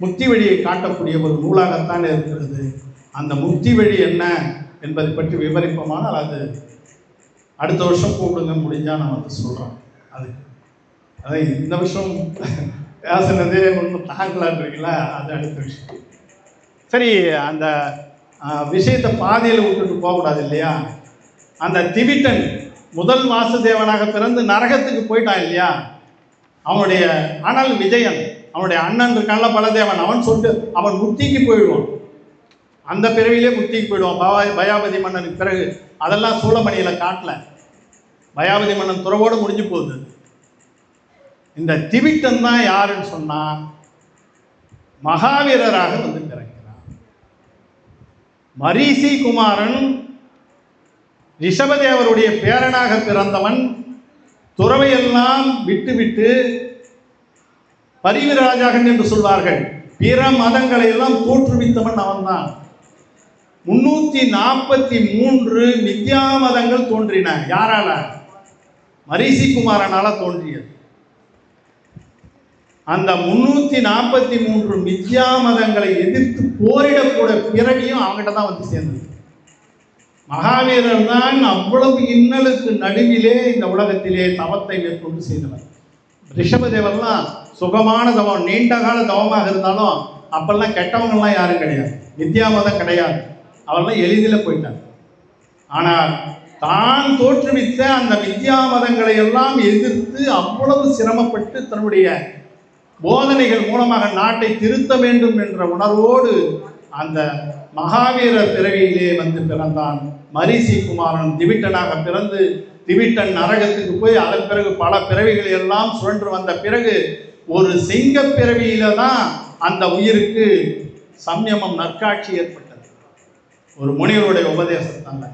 முக்தி வழியை காட்டக்கூடிய ஒரு நூலாகத்தான் இருக்கிறது. அந்த முக்தி வழி என்ன என்பதை பற்றி விவரிப்போமானால் அது அடுத்த வருஷம் கூப்பிடுங்க, முடிஞ்சால் நான் வந்து சொல்கிறேன். அது இந்த வருஷம் பேசுனதே ஒன்றும் தாங்கலான்றீங்களா, அது அடுத்த விஷயம். சரி, அந்த விஷயத்தை பாதியில் விட்டுட்டு போகக்கூடாது இல்லையா? அந்த திவிட்டன் முதல் வாசுதேவனாக பிறந்து நரகத்துக்கு போயிட்டான் இல்லையா அவனுடைய. ஆனால் விஜயன் அவனுடைய அண்ணன் இருக்கான்ல பலதேவன், அவன் சொல்லிட்டு அவன் முக்திக்கு போயிடுவான். அந்த பிறவிலே முக்திக்கு போயிடுவான் பயாபதி மன்னனுக்கு பிறகு. அதெல்லாம் சூளமணியில் காட்டல, பயாபதி மன்னன் துறவோடு முடிஞ்சு போகுது. இந்த திவிட்டன் தான் யாருன்னு சொன்னா மகாவீரராக வந்து பிறக்கிறான். மரீசி குமாரன் ரிஷபதேவருடைய பேரனாக பிறந்தவன் துறவையெல்லாம் விட்டுவிட்டு பரிவிராஜாகன் என்று சொல்வார்கள், பிற மதங்களை எல்லாம் தோற்றுவித்தவன் அவன்தான். 343 மித்யா மதங்கள் தோன்றின. யாரால? மரீசி குமாரனால தோன்றியது. அந்த 343 மித்யா மதங்களை எதிர்த்து போரிடக்கூட பிறவியும் அவங்ககிட்ட தான் வந்து சேர்ந்தது. மகாவீரர் தான் அவ்வளவு இன்னலுக்கு நடுவிலே இந்த உலகத்திலே தவத்தை மேற்கொண்டு செய்தவர். ரிஷபதேவர்லாம் சுகமான தவம், நீண்ட கால தவமாக இருந்தாலும் அப்பெல்லாம் கெட்டவங்கெல்லாம் யாரும் கிடையாது, வித்யா மதம் கிடையாது, அவெல்லாம் எளிதில் போயிட்டாங்க. ஆனால் தான் தோற்றுவித்த அந்த வித்யா மதங்களை எல்லாம் எதிர்த்து அவ்வளவு சிரமப்பட்டு தன்னுடைய போதனைகள் மூலமாக நாட்டை திருத்த வேண்டும் என்ற உணர்வோடு அந்த மகாவீரர் பிறவியிலே வந்து பிறந்தான். மரீசி குமாரன் திவிட்டனாக பிறந்து திவிட்டன் நரகத்துக்கு போய் அதன் பிறகு பல பிறவிகள் எல்லாம் சுழன்று வந்த பிறகு ஒரு சிங்க பிறவியில தான் அந்த உயிருக்கு சம்யமம் நற்காட்சி ஏற்பட்டது. ஒரு முனிவருடைய உபதேசத்தால்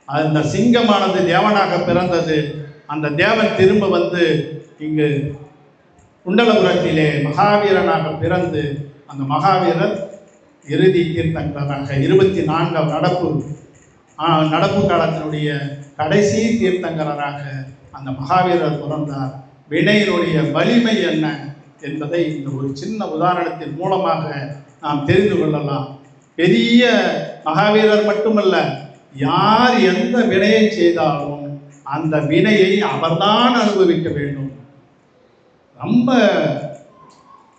அந்த சிங்கமானது தேவனாக பிறந்தது. அந்த தேவன் திரும்ப வந்து இங்கு குண்டலபுரத்திலே மகாவீரனாக பிறந்து அந்த மகாவீரர் இறுதி தீர்த்தங்கராக 24ஆம் நடப்பு காலத்தினுடைய கடைசி தீர்த்தங்கராக அந்த மகாவீரர் பிறந்தார். வினையினுடைய வலிமை என்ன என்பதை இந்த ஒரு சின்ன உதாரணத்தின் மூலமாக நாம் தெரிந்து கொள்ளலாம். பெரிய மகாவீரர் மட்டுமல்ல, யார் எந்த வினையை செய்தாலும் அந்த வினையை அவர்தான் அனுபவிக்க வேண்டும். ரொம்ப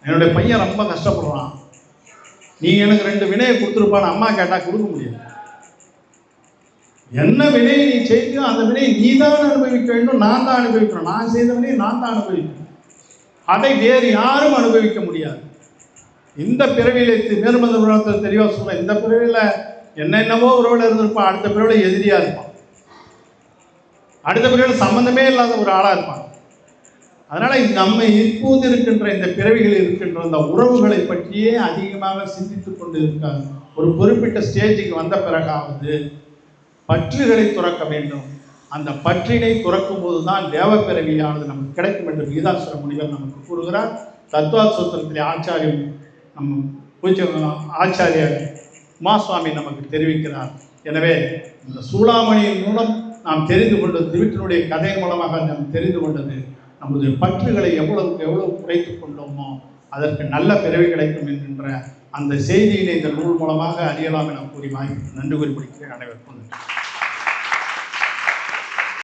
என்னுடைய பையன் ரொம்ப கஷ்டப்படுறான், நீ எனக்கு 2 வினையை கொடுத்துருப்பான்னு அம்மா கேட்டால் கொடுக்க முடியாது. என்ன வினையை நீ செய்யோ அந்த வினையை நீ தான் அனுபவிக்க வேண்டும், நான் தான் அனுபவிக்கணும். நான் செய்த வினையை நான் தான் அனுபவிக்கணும், அதை வேறு யாரும் அனுபவிக்க முடியாது. இந்த பிறவியில் மேற்மந்த புராணத்தில் தெளிவாக சொல்ல, இந்த பிறவியில் என்னென்னவோ உறவில் இருந்திருப்பான், அடுத்த பிறவியில் எதிரியாக இருப்பான், அடுத்த பிறவியில் சம்பந்தமே இல்லாத ஒரு ஆளாக இருப்பான். அதனால் நம்ம இப்போது இருக்கின்ற இந்த பிறவிகளில் இருக்கின்ற அந்த உறவுகளை பற்றியே அதிகமாக சிந்தித்து கொண்டு இருக்காங்க. ஒரு குறிப்பிட்ட ஸ்டேஜுக்கு வந்த பிறகாவது பற்றுகளை துறக்க வேண்டும். அந்த பற்றினை துறக்கும் போது தான் தேவ பிறவியானது நமக்கு கிடைக்கும் என்று கீதாசுர முனிவர் நமக்கு கூறுகிறார். தத்துவாசூத்திரத்திலே ஆச்சாரியம் ஆச்சாரியர் உமாசுவாமி நமக்கு தெரிவிக்கிறார். எனவே இந்த சூளாமணியின் மூலம் நாம் தெரிந்து கொண்டது, திவிட்டனுடைய கதையின் மூலமாக நாம் தெரிந்து கொண்டது, நமது பற்றுகளை எவ்வளவுக்கு எவ்வளவு குறைத்துக் கொண்டோமோ அதற்கு நல்ல பிறவி கிடைக்கும் என்கின்ற அந்த செய்தியினை இந்த நூல் மூலமாக அறியலாம் என கூறி வாய்ப்பு நன்றி கூறி முடிக்கிறேன். அனைவருக்கும்